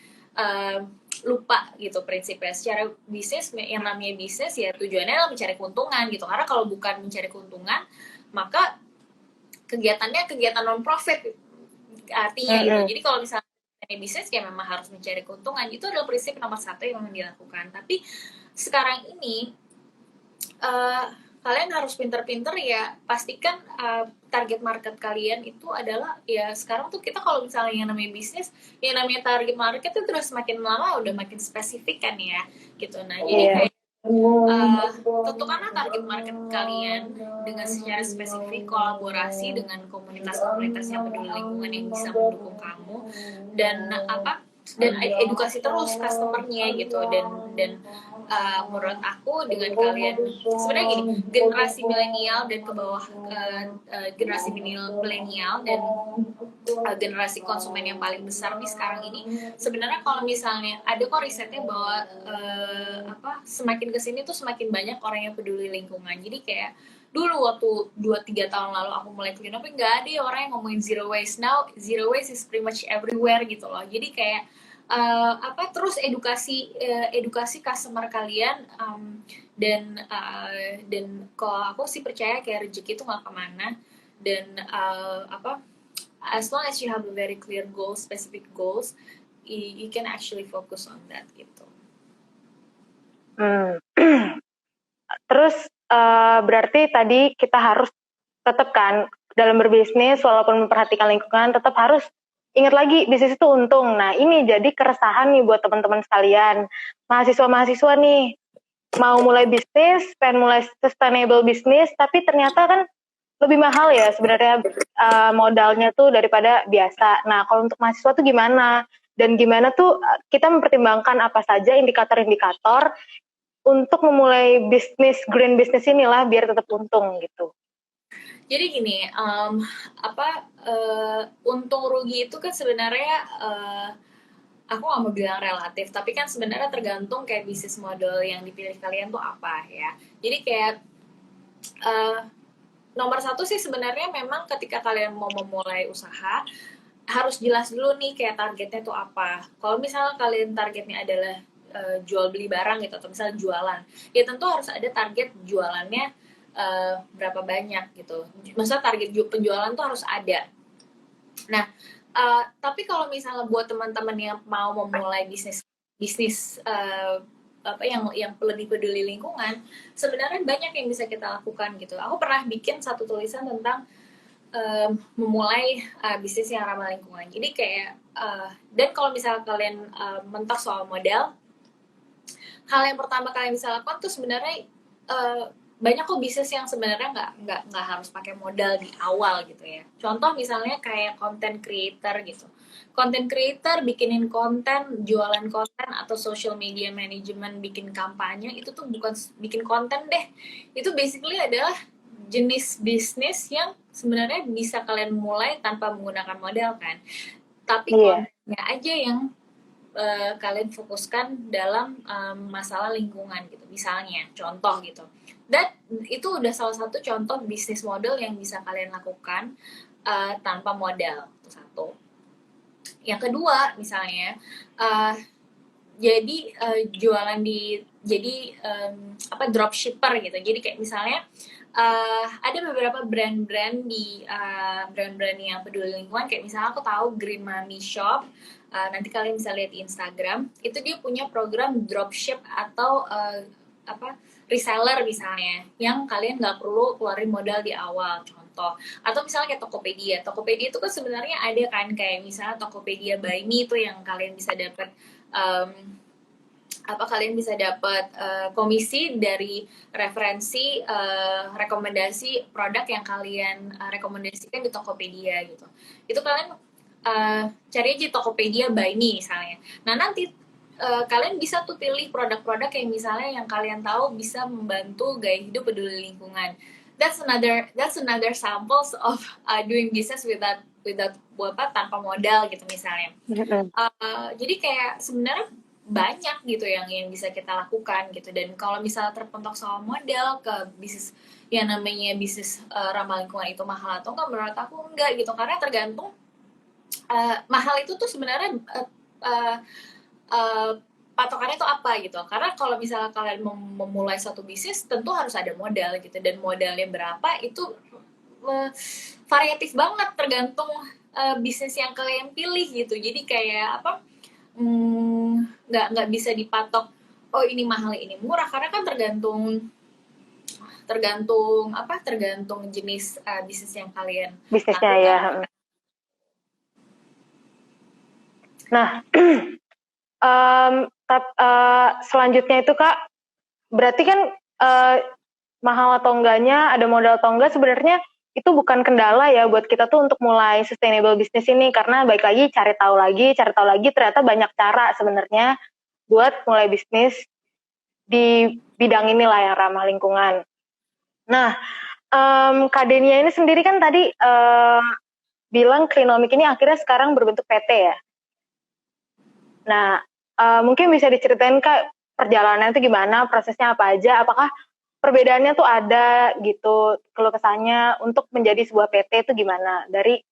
lupa gitu prinsipnya. Secara bisnis yang namanya bisnis ya tujuannya adalah mencari keuntungan gitu. Karena kalau bukan mencari keuntungan maka kegiatannya kegiatan non profit artinya gitu. Jadi kalau misalnya bisnis ya memang harus mencari keuntungan, itu adalah prinsip nomor satu yang memang dilakukan. Tapi sekarang ini kalian harus pinter-pinter ya pastikan target market kalian itu adalah ya sekarang tuh kita kalau misalnya yang namanya bisnis yang namanya target market itu terus semakin lama udah makin spesifik kan ya gitu. Nah jadi kayak tentukanlah target market kalian dengan secara spesifik, kolaborasi dengan komunitas-komunitas yang peduli lingkungan yang bisa mendukung kamu dan edukasi terus customernya gitu dan menurut aku dengan kalian sebenarnya gini generasi milenial dan ke bawah generasi milenial dan generasi konsumen yang paling besar nih sekarang ini sebenarnya kalau misalnya ada kok risetnya bahwa semakin kesini tuh semakin banyak orang yang peduli lingkungan. Jadi kayak dulu waktu 2-3 tahun lalu aku mulai clean up nggak ada ya orang yang ngomongin zero waste. Now zero waste is pretty much everywhere gitu loh. Jadi kayak terus edukasi customer kalian dan kalau aku sih percaya kayak rezeki itu nggak kemana dan as long as you have a very clear goal, specific goals, you can actually focus on that gitu. Terus berarti tadi kita harus tetap kan dalam berbisnis walaupun memperhatikan lingkungan tetap harus ingat lagi bisnis itu untung. Nah ini jadi keresahan nih buat teman-teman sekalian mahasiswa-mahasiswa nih mau mulai bisnis, pengen mulai sustainable bisnis tapi ternyata kan lebih mahal ya sebenarnya modalnya tuh daripada biasa. Nah kalau untuk mahasiswa tuh gimana? Dan gimana tuh kita mempertimbangkan apa saja indikator-indikator untuk memulai bisnis green business inilah biar tetap untung gitu. Jadi gini, untung rugi itu kan sebenarnya aku nggak mau bilang relatif, tapi kan sebenarnya tergantung kayak bisnis model yang dipilih kalian tuh apa ya. Jadi kayak nomor satu sih sebenarnya memang ketika kalian mau memulai usaha harus jelas dulu nih kayak targetnya tuh apa. Kalau misalnya kalian targetnya adalah jual beli barang gitu atau misalnya jualan, ya tentu harus ada target jualannya berapa banyak gitu. Maksudnya target penjualan tuh harus ada. Nah, tapi kalau misalnya buat teman-teman yang mau memulai bisnis yang lebih peduli lingkungan, sebenarnya banyak yang bisa kita lakukan gitu. Aku pernah bikin satu tulisan tentang memulai bisnis yang ramah lingkungan. Jadi kayak dan kalau misalnya kalian mentok soal modal, hal yang pertama kalian bisa lakukan tuh sebenarnya banyak kok bisnis yang sebenarnya nggak harus pakai modal di awal gitu ya. Contoh misalnya kayak content creator gitu. Content creator bikinin konten, jualan konten atau social media management bikin kampanye itu tuh bukan bikin konten deh. Itu basically adalah jenis bisnis yang sebenarnya bisa kalian mulai tanpa menggunakan modal kan. Tapi kontennya aja yang kalian fokuskan dalam masalah lingkungan gitu. Misalnya contoh gitu. Dan itu udah salah satu contoh bisnis model yang bisa kalian lakukan tanpa modal. Itu satu. Yang kedua misalnya jadi jualan dropshipper gitu. Jadi kayak misalnya ada beberapa brand-brand brand-brand yang peduli lingkungan kayak misalnya aku tahu Green Money Shop. Nanti kalian bisa lihat di Instagram. Itu dia punya program dropship atau reseller misalnya yang kalian nggak perlu keluarin modal di awal contoh atau misalnya kayak Tokopedia itu kan sebenarnya ada kan kayak misalnya Tokopedia Buy Me itu yang kalian bisa dapat apa kalian bisa dapat komisi dari referensi rekomendasi produk yang kalian rekomendasikan di Tokopedia gitu. Itu kalian cari aja Tokopedia by me misalnya. Nah nanti kalian bisa tuh pilih produk-produk yang misalnya yang kalian tahu bisa membantu gaya hidup peduli lingkungan. That's another samples of doing business without tanpa modal gitu misalnya. Jadi kayak sebenarnya banyak gitu yang bisa kita lakukan gitu. Dan kalau misalnya terpentok sama modal ke bisnis yang namanya bisnis ramah lingkungan itu mahal atau enggak, menurut aku enggak gitu, karena tergantung mahal itu tuh sebenarnya patokannya itu apa gitu. Karena kalau misalnya kalian memulai suatu bisnis tentu harus ada modal gitu, dan modalnya berapa itu variatif banget tergantung bisnis yang kalian pilih gitu. Jadi kayak apa, nggak bisa dipatok oh ini mahal ini murah, karena kan tergantung jenis bisnis yang kalian bisnisnya ya. Nah selanjutnya itu Kak, berarti kan mahal atau enggaknya, ada modal atau enggak, sebenarnya itu bukan kendala ya buat kita tuh untuk mulai sustainable business ini, karena baik lagi cari tahu lagi, ternyata banyak cara sebenarnya buat mulai bisnis di bidang inilah yang ramah lingkungan. Nah, Kak Denia ini sendiri kan tadi bilang Klinomik ini akhirnya sekarang berbentuk PT ya. Nah, mungkin bisa diceritain Kak, perjalanannya itu gimana, prosesnya apa aja, apakah perbedaannya tuh ada gitu, keluh kesahnya untuk menjadi sebuah PT itu gimana dari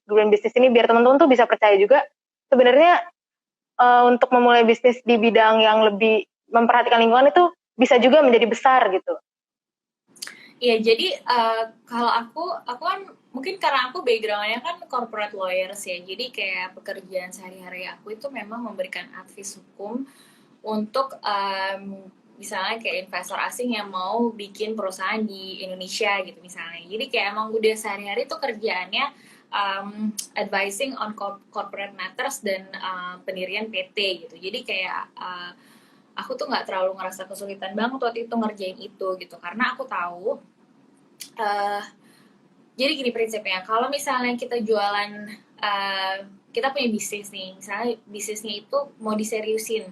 green bisnis ini, biar teman-teman tuh bisa percaya juga sebenarnya untuk memulai bisnis di bidang yang lebih memperhatikan lingkungan itu bisa juga menjadi besar gitu. Iya, jadi kalau aku kan mungkin karena aku backgroundnya kan corporate lawyers ya, jadi kayak pekerjaan sehari-hari aku itu memang memberikan advice hukum untuk misalnya kayak investor asing yang mau bikin perusahaan di Indonesia gitu misalnya. Jadi kayak emang udah sehari-hari tuh kerjaannya advising on corporate matters dan pendirian PT gitu. Jadi kayak aku tuh nggak terlalu ngerasa kesulitan banget waktu itu ngerjain itu gitu, karena aku tahu jadi gini prinsipnya, kalau misalnya kita jualan kita punya bisnis nih, misalnya bisnisnya itu mau diseriusin.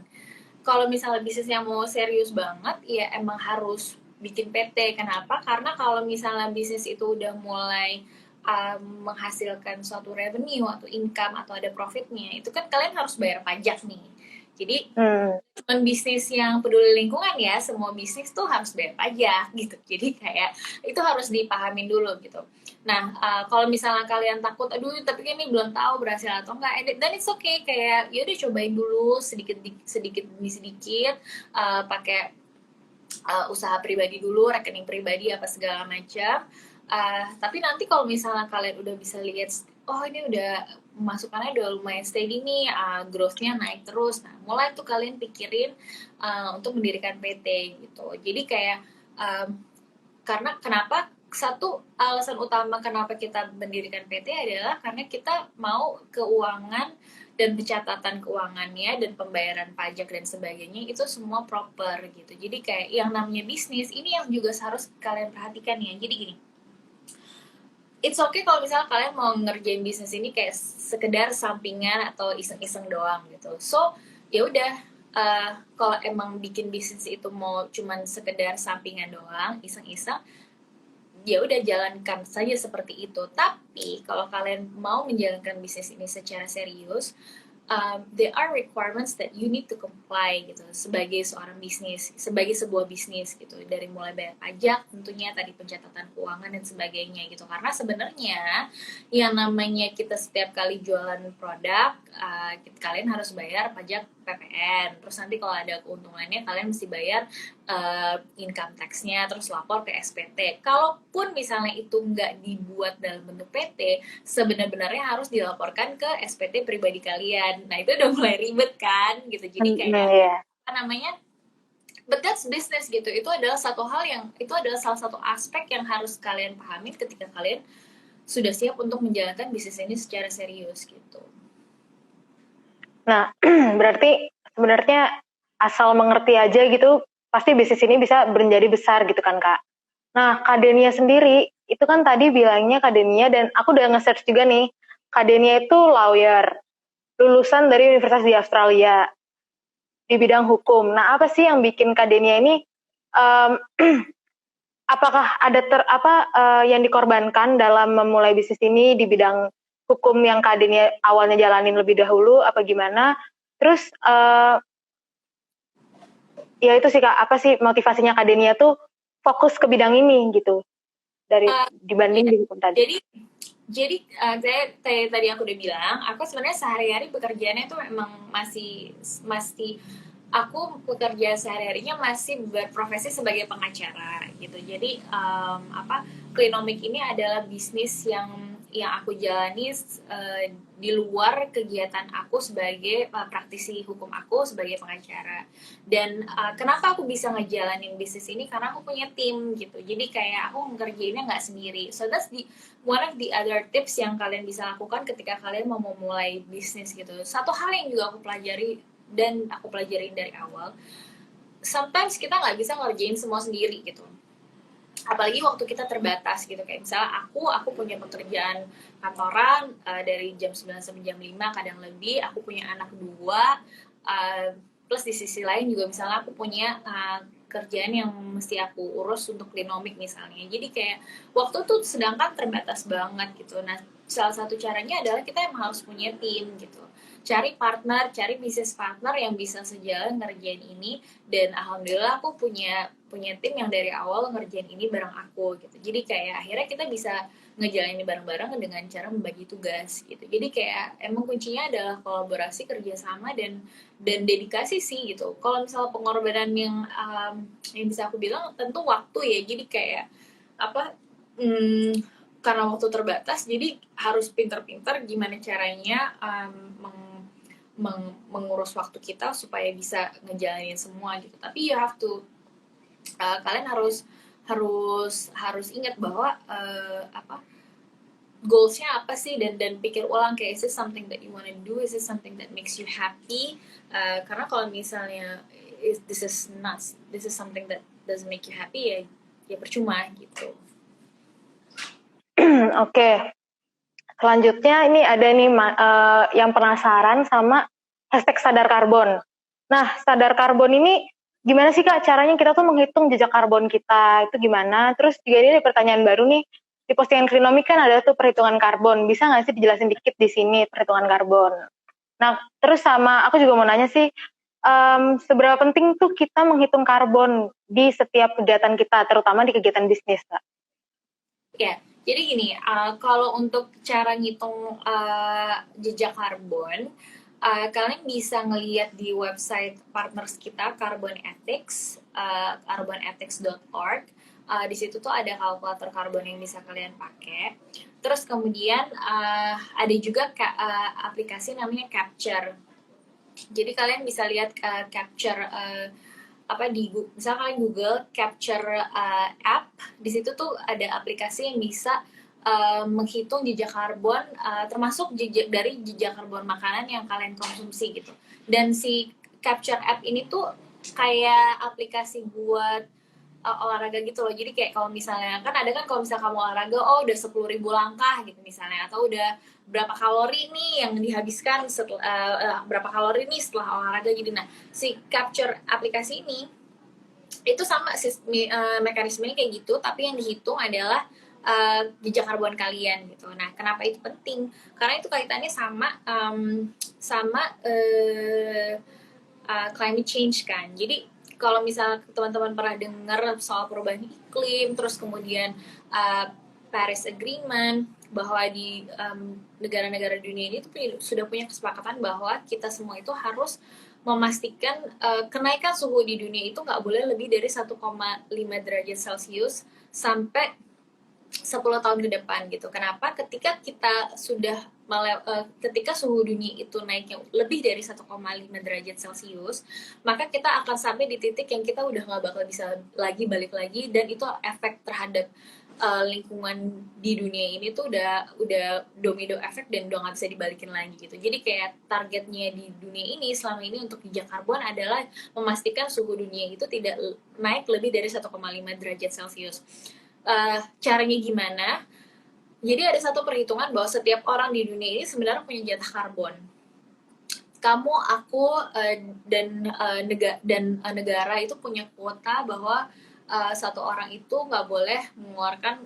Kalau misalnya bisnis yang mau serius banget, ya emang harus bikin PT. Kenapa? Karena kalau misalnya bisnis itu udah mulai menghasilkan suatu revenue atau income atau ada profitnya, itu kan kalian harus bayar pajak nih. Jadi bukan bisnis yang peduli lingkungan ya, semua bisnis tuh harus bayar pajak gitu. Jadi kayak itu harus dipahamin dulu gitu. Nah, kalau misalnya kalian takut, aduh tapi ini belum tahu berhasil atau enggak, dan it's okay, kayak ya udah cobain dulu sedikit demi sedikit, pakai usaha pribadi dulu, rekening pribadi apa segala macam. Tapi nanti kalau misalnya kalian udah bisa lihat, oh ini udah masukannya udah lumayan steady nih, growth-nya naik terus. Nah, mulai tuh kalian pikirin untuk mendirikan PT gitu. Jadi kayak karena kenapa, satu alasan utama kenapa kita mendirikan PT adalah karena kita mau keuangan dan pencatatan keuangannya dan pembayaran pajak dan sebagainya itu semua proper gitu. Jadi kayak yang namanya bisnis ini yang juga harus kalian perhatikan ya. Jadi gini, it's okay kalau misalnya kalian mau ngerjain bisnis ini kayak sekedar sampingan atau iseng-iseng doang gitu. So ya udah, kalau emang bikin bisnis itu mau cuman sekedar sampingan doang, iseng-iseng, ya udah jalankan saja seperti itu. Tapi kalau kalian mau menjalankan bisnis ini secara serius, there are requirements that you need to comply gitu sebagai seorang bisnis, sebagai sebuah bisnis gitu, dari mulai bayar pajak tentunya, tadi pencatatan keuangan dan sebagainya gitu. Karena sebenarnya yang namanya kita setiap kali jualan produk, kalian harus bayar pajak PPN, terus nanti kalau ada keuntungannya kalian mesti bayar income tax-nya, terus lapor ke SPT. Kalaupun misalnya itu nggak dibuat dalam bentuk PT, sebenarnya harus dilaporkan ke SPT pribadi kalian. Nah itu udah mulai ribet kan gitu. Jadi kayak apa namanya, but that's business gitu. Itu adalah salah satu aspek yang harus kalian pahami ketika kalian sudah siap untuk menjalankan bisnis ini secara serius gitu. Nah, berarti sebenarnya asal mengerti aja gitu, pasti bisnis ini bisa menjadi besar gitu kan Kak. Nah, Kak Denia sendiri, itu kan tadi bilangnya Kak Denia, dan aku udah nge-search juga nih, Kak Denia itu lawyer, lulusan dari universitas di Australia, di bidang hukum. Nah, apa sih yang bikin Kak Denia ini, um, apakah ada yang dikorbankan dalam memulai bisnis ini di bidang hukum yang Kak Denia awalnya jalanin lebih dahulu, apa gimana? Terus, ya itu sih Kak, apa sih motivasinya Kak Denia tuh fokus ke bidang ini gitu, dari dibanding Ya, di hukum tadi. jadi tadi aku udah bilang, aku sebenarnya sehari-hari pekerjaannya tuh memang masih masih aku pekerja sehari-harinya masih berprofesi sebagai pengacara gitu. Jadi Klinomik ini adalah bisnis yang aku jalani di luar kegiatan aku sebagai praktisi hukum aku sebagai pengacara. Dan kenapa aku bisa ngejalanin bisnis ini karena aku punya tim gitu. Jadi kayak aku ngerjainnya nggak sendiri. So that's one of the other tips yang kalian bisa lakukan ketika kalian mau memulai bisnis gitu. Satu hal yang juga aku pelajari dan aku pelajarin dari awal, sometimes kita nggak bisa ngerjain semua sendiri gitu, apalagi waktu kita terbatas gitu. Kayak misalnya aku punya pekerjaan kantoran dari jam 9 sampai jam 5 kadang lebih, aku punya anak dua, plus di sisi lain juga misalnya aku punya kerjaan yang mesti aku urus untuk klinomik misalnya. Jadi kayak waktu tuh sedangkan terbatas banget gitu. Nah, salah satu caranya adalah kita emang harus punya tim gitu. Cari partner, cari bisnis partner yang bisa sejalan ngerjain ini, dan alhamdulillah aku punya punya tim yang dari awal ngerjain ini bareng aku gitu. Jadi kayak akhirnya kita bisa ngejalanin bareng-bareng dengan cara membagi tugas gitu. Jadi kayak emang kuncinya adalah kolaborasi, kerjasama, dan dedikasi sih gitu. Kalau misalnya pengorbanan yang bisa aku bilang tentu waktu ya. Jadi kayak apa? Hmm, karena waktu terbatas, jadi harus pintar-pintar gimana caranya mengurus waktu kita supaya bisa ngejalanin semua gitu. Tapi you have to kalian harus harus harus ingat bahwa goalsnya apa sih, dan pikir ulang kayak is this something that you wanna do, is this something that makes you happy. Karena kalau misalnya this is something that doesn't make you happy, ya percuma gitu. Oke, selanjutnya ini ada nih yang penasaran sama hashtag sadar karbon. Nah, sadar karbon ini gimana sih Kak caranya kita tuh menghitung jejak karbon kita, itu gimana? Terus juga ini ada pertanyaan baru nih, di postingan Klinomik kan ada tuh perhitungan karbon, bisa nggak sih dijelasin dikit di sini perhitungan karbon? Nah, terus sama aku juga mau nanya sih, seberapa penting tuh kita menghitung karbon di setiap kegiatan kita, terutama di kegiatan bisnis Kak? Ya, jadi gini, kalau untuk cara ngitung jejak karbon, kalian bisa ngeliat di website partners kita, Carbon Ethics, carbonethics.org. Di situ tuh ada kalkulator karbon yang bisa kalian pakai. Terus kemudian ada juga aplikasi namanya Capture. Jadi kalian bisa lihat Capture misalnya kalian Google Capture app, di situ tuh ada aplikasi yang bisa menghitung jejak karbon, termasuk dari jejak karbon makanan yang kalian konsumsi gitu. Dan si Capture app ini tuh kayak aplikasi buat olahraga gitu loh. Jadi kayak kalau misalnya kan ada kan, kalau misalnya kamu olahraga, udah 10.000 langkah gitu misalnya, atau udah berapa kalori nih yang dihabiskan setelah berapa kalori nih setelah olahraga gitu. Nah, si Capture aplikasi ini itu sama mekanismenya kayak gitu, tapi yang dihitung adalah jejak karbon kalian gitu. Nah, kenapa itu penting? Karena itu kaitannya sama climate change kan. Jadi kalau misalnya teman-teman pernah dengar soal perubahan iklim, terus kemudian Paris Agreement, bahwa di negara-negara dunia ini tuh sudah punya kesepakatan bahwa kita semua itu harus memastikan kenaikan suhu di dunia itu nggak boleh lebih dari 1,5 derajat Celcius sampai 10 tahun ke depan gitu. Kenapa? Ketika kita sudah ketika suhu dunia itu naiknya lebih dari 1,5 derajat Celcius, maka kita akan sampai di titik yang kita udah nggak bakal bisa lagi balik lagi, dan itu efek terhadap lingkungan di dunia ini tuh udah domino efek dan udah nggak bisa dibalikin lagi gitu. Jadi kayak targetnya di dunia ini selama ini untuk jejak karbon adalah memastikan suhu dunia itu tidak naik lebih dari 1,5 derajat Celcius. Caranya gimana? Jadi ada satu perhitungan bahwa setiap orang di dunia ini sebenarnya punya jatah karbon. Kamu, aku, negara itu punya kuota bahwa satu orang itu nggak boleh mengeluarkan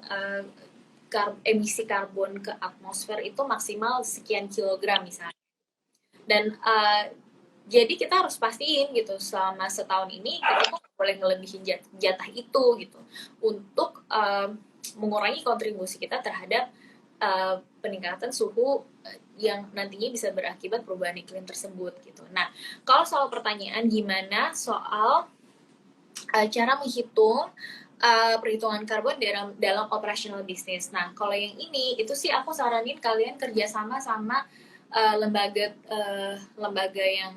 emisi karbon ke atmosfer itu maksimal sekian kilogram misalnya. Dan jadi kita harus pastiin gitu selama setahun ini kita tuh boleh ngelebihin jatah itu gitu untuk mengurangi kontribusi kita terhadap peningkatan suhu yang nantinya bisa berakibat perubahan iklim tersebut gitu. Nah, kalau soal pertanyaan gimana soal cara menghitung perhitungan karbon dalam operational business. Nah, kalau yang ini itu sih aku saranin kalian kerjasama sama lembaga yang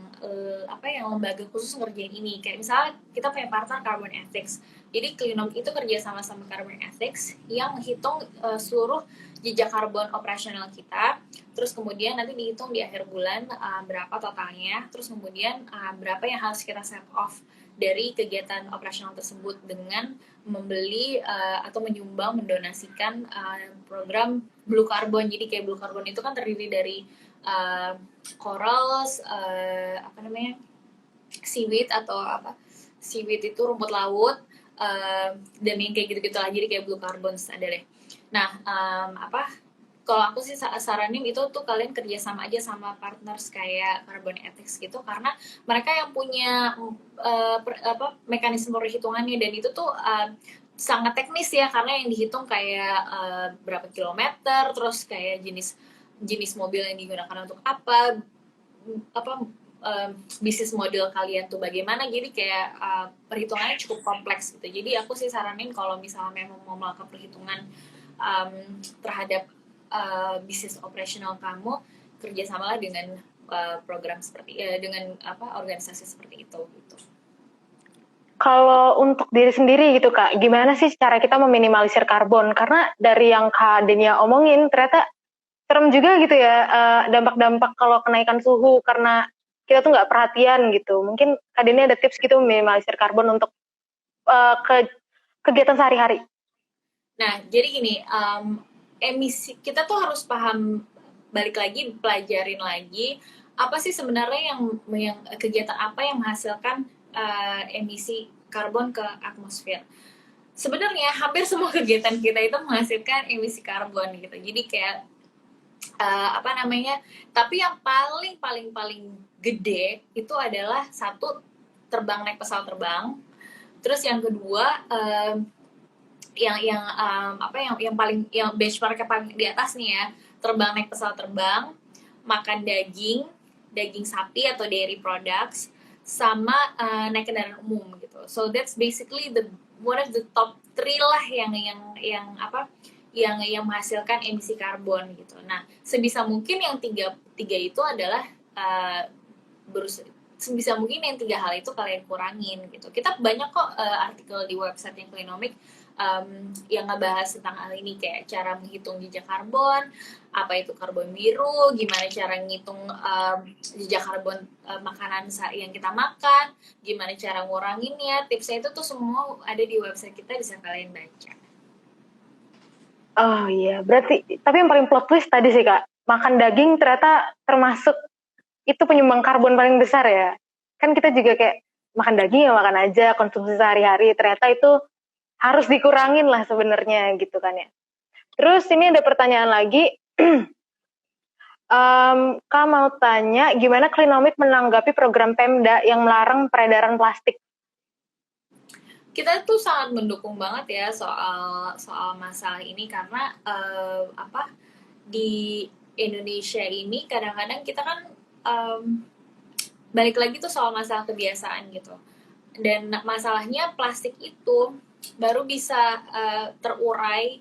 lembaga khusus ngerjain ini. Kayak misalnya kita punya partner Carbon Ethics. Jadi Klinom itu kerjasama sama Carbon Ethics yang menghitung seluruh jejak karbon operasional kita. Terus kemudian nanti dihitung di akhir bulan berapa totalnya. Terus kemudian berapa yang harus kita set off dari kegiatan operasional tersebut dengan membeli atau menyumbang mendonasikan program Blue Carbon. Jadi kayak Blue Carbon itu kan terdiri dari corals, seaweed atau seaweed itu rumput laut, dan yang kayak gitu-gitu lah, jadi kayak Blue Carbon ada deh. Nah, kalau aku sih saranin itu tuh kalian kerjasama aja sama partners kayak Carbon Ethics gitu, karena mereka yang punya mekanisme perhitungannya, dan itu tuh sangat teknis ya, karena yang dihitung kayak berapa kilometer, terus kayak jenis mobil yang digunakan untuk apa bisnis model kalian tuh bagaimana, jadi kayak perhitungannya cukup kompleks gitu. Jadi aku sih saranin kalau misalnya memang mau melakukan perhitungan terhadap bisnis operasional kamu, kerjasamalah dengan program seperti dengan organisasi seperti itu gitu. Kalau untuk diri sendiri gitu Kak, gimana sih cara kita meminimalisir karbon? Karena dari yang Kak Denia omongin ternyata serem juga gitu ya, dampak-dampak kalau kenaikan suhu karena kita tuh nggak perhatian gitu. Mungkin Kak Denia ada tips gitu meminimalisir karbon untuk kegiatan sehari-hari. Nah, jadi gini, emisi kita tuh harus paham, balik lagi pelajarin lagi apa sih sebenarnya yang kegiatan apa yang menghasilkan emisi karbon ke atmosfer. Sebenarnya hampir semua kegiatan kita itu menghasilkan emisi karbon gitu. Jadi kayak tapi yang paling gede itu adalah satu, terbang naik pesawat terbang. Terus yang kedua yang benchmarknya paling di atas nih ya, terbang naik pesawat terbang, makan daging sapi atau dairy products, sama naik kendaraan umum gitu. So that's basically one of the top 3 lah yang menghasilkan emisi karbon gitu. Nah, sebisa mungkin yang tiga itu adalah sebisa mungkin yang 3 hal itu kalian kurangin gitu. Kita banyak kok artikel di website yang Klinomik yang ngebahas tentang hal ini, kayak cara menghitung jejak karbon, apa itu karbon biru, gimana cara ngitung jejak karbon makanan yang kita makan, gimana cara nguranginnya, tipsnya itu tuh semua ada di website kita, bisa kalian baca. Oh iya, berarti tapi yang paling plot twist tadi sih Kak, makan daging ternyata termasuk itu penyumbang karbon paling besar ya. Kan kita juga kayak makan daging ya makan aja, konsumsi sehari-hari, ternyata itu harus dikurangin lah sebenarnya gitu kan ya. Terus ini ada pertanyaan lagi, Kak mau tanya gimana Klinomik menanggapi program Pemda yang melarang peredaran plastik? Kita tuh sangat mendukung banget ya soal masalah ini, karena di Indonesia ini kadang-kadang kita kan balik lagi tuh soal masalah kebiasaan gitu, dan masalahnya plastik itu baru bisa terurai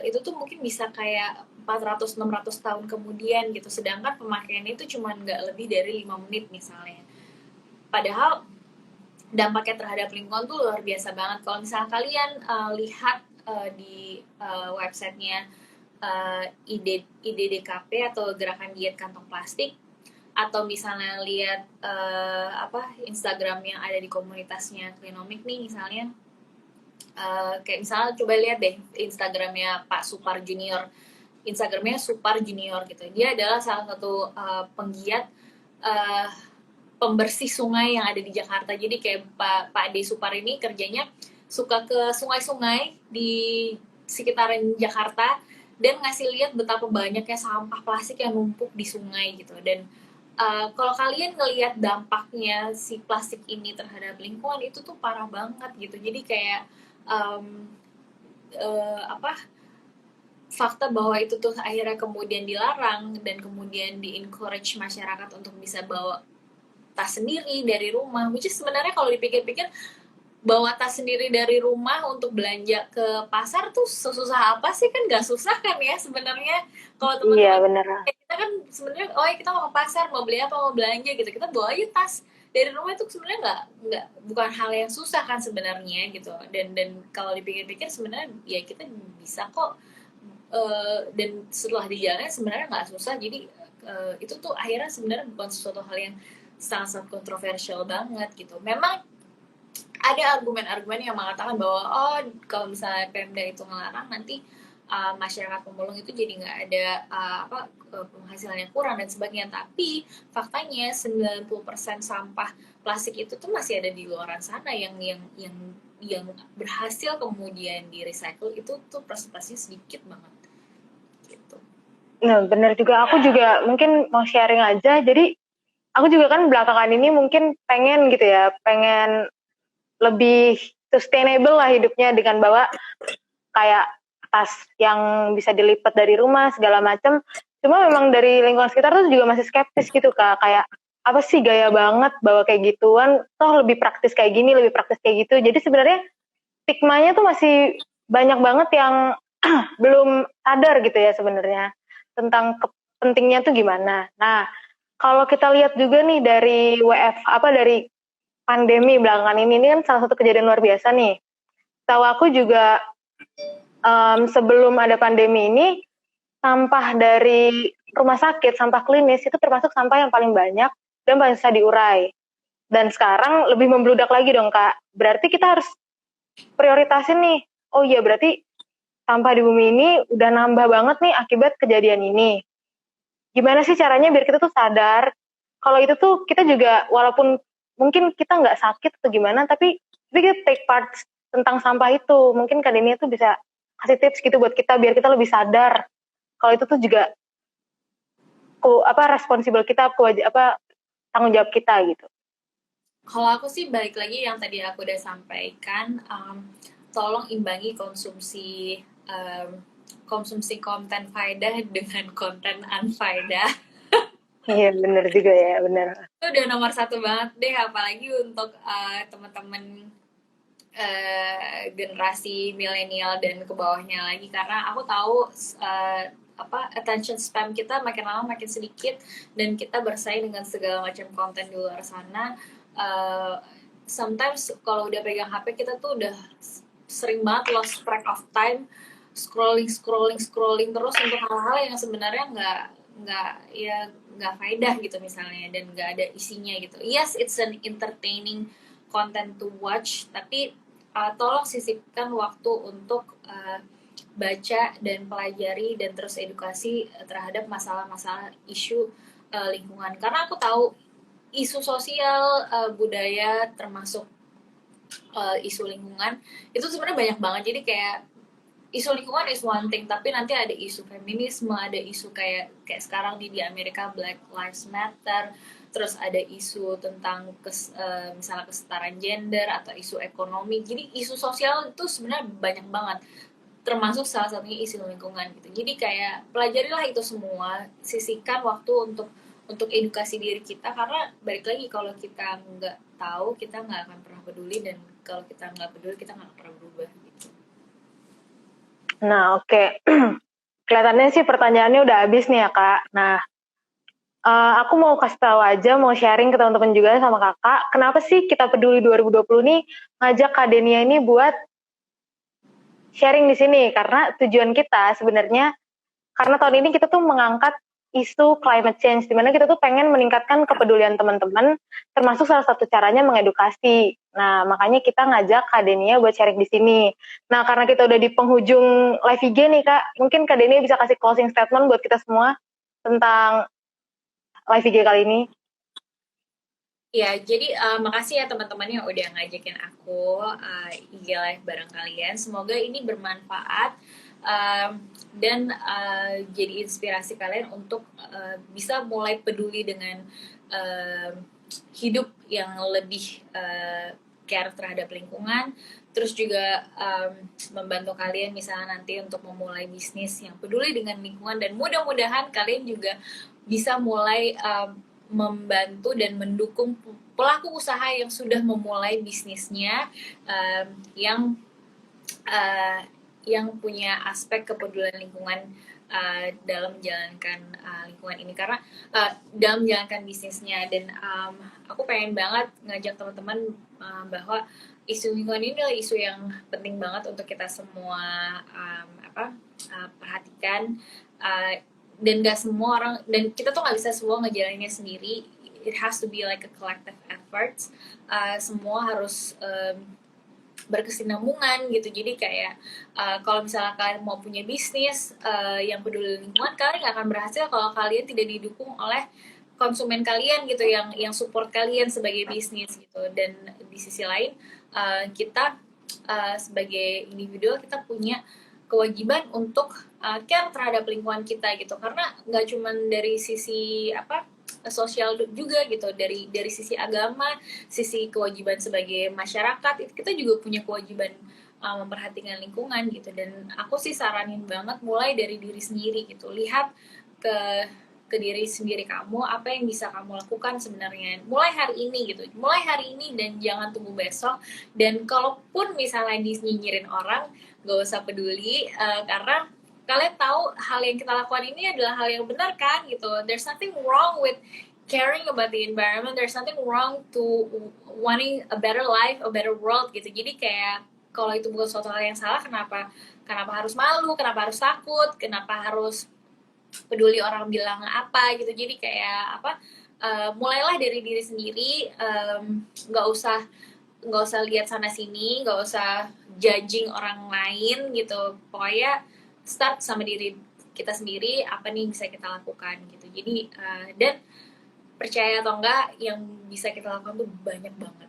itu tuh mungkin bisa kayak 400-600 tahun kemudian gitu, sedangkan pemakaiannya itu cuma nggak lebih dari 5 menit misalnya. Padahal dampaknya terhadap lingkungan tuh luar biasa banget. Kalau misalnya kalian lihat di websitenya IDDKP atau Gerakan Diet Kantong Plastik, atau misalnya lihat Instagram yang ada di komunitasnya Klinomik nih misalnya, kayak misalnya coba lihat deh Instagramnya Pak Supar Junior, Instagramnya Supar Junior gitu. Dia adalah salah satu penggiat uh, pembersih sungai yang ada di Jakarta. Jadi kayak Pak D Supar ini kerjanya suka ke sungai-sungai di sekitaran Jakarta dan ngasih lihat betapa banyaknya sampah plastik yang numpuk di sungai gitu. Dan kalau kalian ngelihat dampaknya si plastik ini terhadap lingkungan itu tuh parah banget gitu. Jadi kayak um, fakta bahwa itu tuh akhirnya kemudian dilarang dan kemudian di encourage masyarakat untuk bisa bawa tas sendiri dari rumah, which is sebenarnya kalau dipikir-pikir bawa tas sendiri dari rumah untuk belanja ke pasar tuh susah apa sih, kan nggak susah kan ya sebenarnya. Kalau Iya teman-teman bener. kita kan sebenarnya kita mau ke pasar mau beli apa mau belanja gitu, kita bawa aja tas dari rumah, itu sebenarnya nggak bukan hal yang susah kan sebenarnya gitu. Dan kalau dipikir-pikir sebenarnya ya kita bisa kok, dan setelah dijalani sebenarnya nggak susah. Jadi itu tuh akhirnya sebenarnya bukan sesuatu hal yang sangat kontroversial banget gitu. Memang ada argumen-argumen yang mengatakan bahwa kalau misalnya Pemda itu ngelarang nanti masyarakat pemulung itu jadi nggak ada penghasilannya kurang dan sebagainya. Tapi faktanya 90% sampah plastik itu tuh masih ada di luar sana yang berhasil kemudian di recycle, itu tuh presentasinya sedikit banget gitu. Nah, bener juga. Aku juga mungkin mau sharing aja. Jadi, aku juga kan belakangan ini mungkin pengen gitu ya, pengen lebih sustainable lah hidupnya dengan bawa kayak tas yang bisa dilipat dari rumah segala macam. Cuma memang dari lingkungan sekitar tuh juga masih skeptis gitu Kak, kayak apa sih gaya banget bawa kayak gituan, toh lebih praktis kayak gini, lebih praktis kayak gitu. Jadi sebenarnya stigmanya tuh masih banyak banget yang belum sadar gitu ya sebenarnya tentang pentingnya tuh gimana. Nah, kalau kita lihat juga nih dari dari pandemi belakangan ini kan salah satu kejadian luar biasa nih. Tahu aku juga sebelum ada pandemi ini sampah dari rumah sakit, sampah klinis itu termasuk sampah yang paling banyak dan paling susah diurai. Dan sekarang lebih membludak lagi dong Kak. Berarti kita harus prioritasin nih. Oh iya berarti sampah di bumi ini udah nambah banget nih akibat kejadian ini. Gimana sih caranya biar kita tuh sadar kalau itu tuh kita juga walaupun mungkin kita nggak sakit atau gimana, tapi kita take part tentang sampah itu. Mungkin Kak Denia tuh bisa kasih tips gitu buat kita biar kita lebih sadar kalau itu tuh juga responsible kita, tanggung jawab kita gitu. Kalau aku sih balik lagi yang tadi aku udah sampaikan, tolong imbangi konsumsi konten faedah dengan konten unfaedah. Iya benar juga ya, benar. Itu udah nomor satu banget deh, apalagi untuk teman-teman generasi milenial dan ke bawahnya lagi, karena aku tahu attention span kita makin lama makin sedikit dan kita bersaing dengan segala macam konten di luar sana. Sometimes kalau udah pegang HP kita tuh udah sering banget lost track of time, scrolling terus untuk hal-hal yang sebenarnya nggak faedah gitu misalnya, dan nggak ada isinya gitu. Yes, it's an entertaining content to watch, tapi tolong sisipkan waktu untuk baca dan pelajari dan terus edukasi terhadap masalah-masalah isu lingkungan. Karena aku tahu isu sosial, budaya, termasuk isu lingkungan itu sebenarnya banyak banget. Jadi kayak isu lingkungan is one thing, tapi nanti ada isu feminisme, ada isu kayak sekarang di Amerika Black Lives Matter, terus ada isu tentang misalnya kesetaraan gender atau isu ekonomi. Jadi isu sosial itu sebenarnya banyak banget, termasuk salah satunya isu lingkungan gitu. Jadi kayak pelajarilah itu semua, sisihkan waktu untuk edukasi diri kita, karena balik lagi kalau kita nggak tahu kita nggak akan pernah peduli, dan kalau kita nggak peduli kita nggak pernah berubah gitu. Nah, oke. Kelihatannya sih pertanyaannya udah habis nih ya, Kak. Nah, aku mau kasih tahu aja, mau sharing ke teman-teman juga sama Kakak, kenapa sih Kita Peduli 2020 nih ngajak Kak Denia ini buat sharing di sini karena tujuan kita sebenarnya karena tahun ini kita tuh mengangkat isu climate change, di mana kita tuh pengen meningkatkan kepedulian teman-teman, termasuk salah satu caranya mengedukasi. Nah, makanya kita ngajak Kak Denia buat sharing di sini. Nah, karena kita udah di penghujung live IG nih, Kak, mungkin Kak Denia bisa kasih closing statement buat kita semua tentang live IG kali ini. Ya, jadi makasih ya teman-teman yang udah ngajakin aku IG Live bareng kalian. Semoga ini bermanfaat dan jadi inspirasi kalian untuk bisa mulai peduli dengan hidup yang lebih care terhadap lingkungan. Terus juga membantu kalian misalnya nanti untuk memulai bisnis yang peduli dengan lingkungan, dan mudah-mudahan kalian juga bisa mulai membantu dan mendukung pelaku usaha yang sudah memulai bisnisnya yang punya aspek kepedulian lingkungan dalam menjalankan lingkungan ini, karena dalam menjalankan bisnisnya. Dan aku pengen banget ngajak teman-teman bahwa isu lingkungan ini adalah isu yang penting banget untuk kita semua perhatikan, dan gak semua orang, dan kita tuh gak bisa semua ngejalaninnya sendiri. It has to be like a collective effort. Semua harus berkesinambungan gitu. Jadi kayak kalau misalnya kalian mau punya bisnis yang peduli lingkungan, kalian gak akan berhasil kalau kalian tidak didukung oleh konsumen kalian gitu, yang support kalian sebagai bisnis gitu. Dan di sisi lain kita sebagai individu kita punya kewajiban untuk care terhadap lingkungan kita gitu, karena nggak cuma dari sisi sosial juga gitu, dari sisi agama, sisi kewajiban sebagai masyarakat, kita juga punya kewajiban memperhatikan lingkungan gitu. Dan aku sih saranin banget mulai dari diri sendiri gitu, lihat ke diri sendiri kamu, apa yang bisa kamu lakukan sebenarnya mulai hari ini gitu, mulai hari ini dan jangan tunggu besok. Dan kalaupun misalnya dinyinyirin orang, gak usah peduli, karena kalian tahu hal yang kita lakukan ini adalah hal yang benar kan gitu. There's nothing wrong with caring about the environment, there's nothing wrong to wanting a better life, a better world gitu. Jadi kayak kalau itu bukan suatu hal yang salah, kenapa harus malu, kenapa harus takut, kenapa harus peduli orang bilang apa gitu. Jadi kayak mulailah dari diri sendiri, nggak usah lihat sana sini, nggak usah judging orang lain gitu. Pokoknya start sama diri kita sendiri, apa nih bisa kita lakukan gitu. Jadi dan percaya atau enggak, yang bisa kita lakukan tuh banyak banget.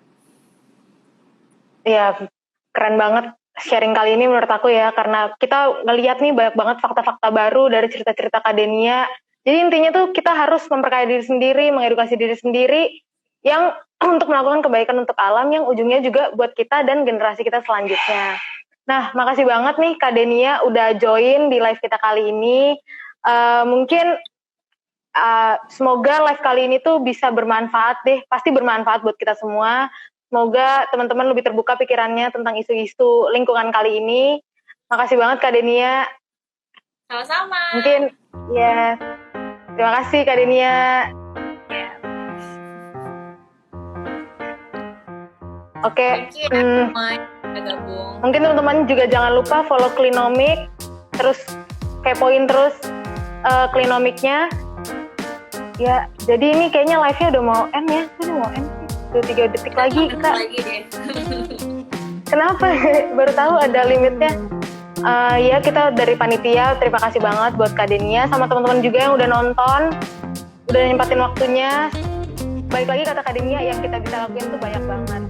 Iya, keren banget sharing kali ini menurut aku ya, karena kita ngelihat nih banyak banget fakta-fakta baru dari cerita-cerita Kak Denia. Jadi intinya tuh kita harus memperkaya diri sendiri, mengedukasi diri sendiri, yang untuk melakukan kebaikan untuk alam, yang ujungnya juga buat kita dan generasi kita selanjutnya. Nah, makasih banget nih Kak Denia udah join di live kita kali ini. Mungkin semoga live kali ini tuh bisa bermanfaat deh, pasti bermanfaat buat kita semua. Semoga teman-teman lebih terbuka pikirannya tentang isu-isu lingkungan kali ini. Makasih banget Kak Denia. Sama-sama. Mungkin ya, terima kasih Kak Denia. Oke. Mungkin teman-teman juga jangan lupa follow Clinomic, terus kepoin terus Clinomicnya. Ya, jadi ini kayaknya live-nya udah mau end ya. Udah mau end. 3 detik lagi Kak. Kenapa? Baru tahu ada limitnya. Ya, kita dari panitia terima kasih banget buat Kak Denia sama teman-teman juga yang udah nonton, udah nyempatin waktunya. Baik lagi kata Kak Denia, yang kita bisa lakuin tuh banyak banget.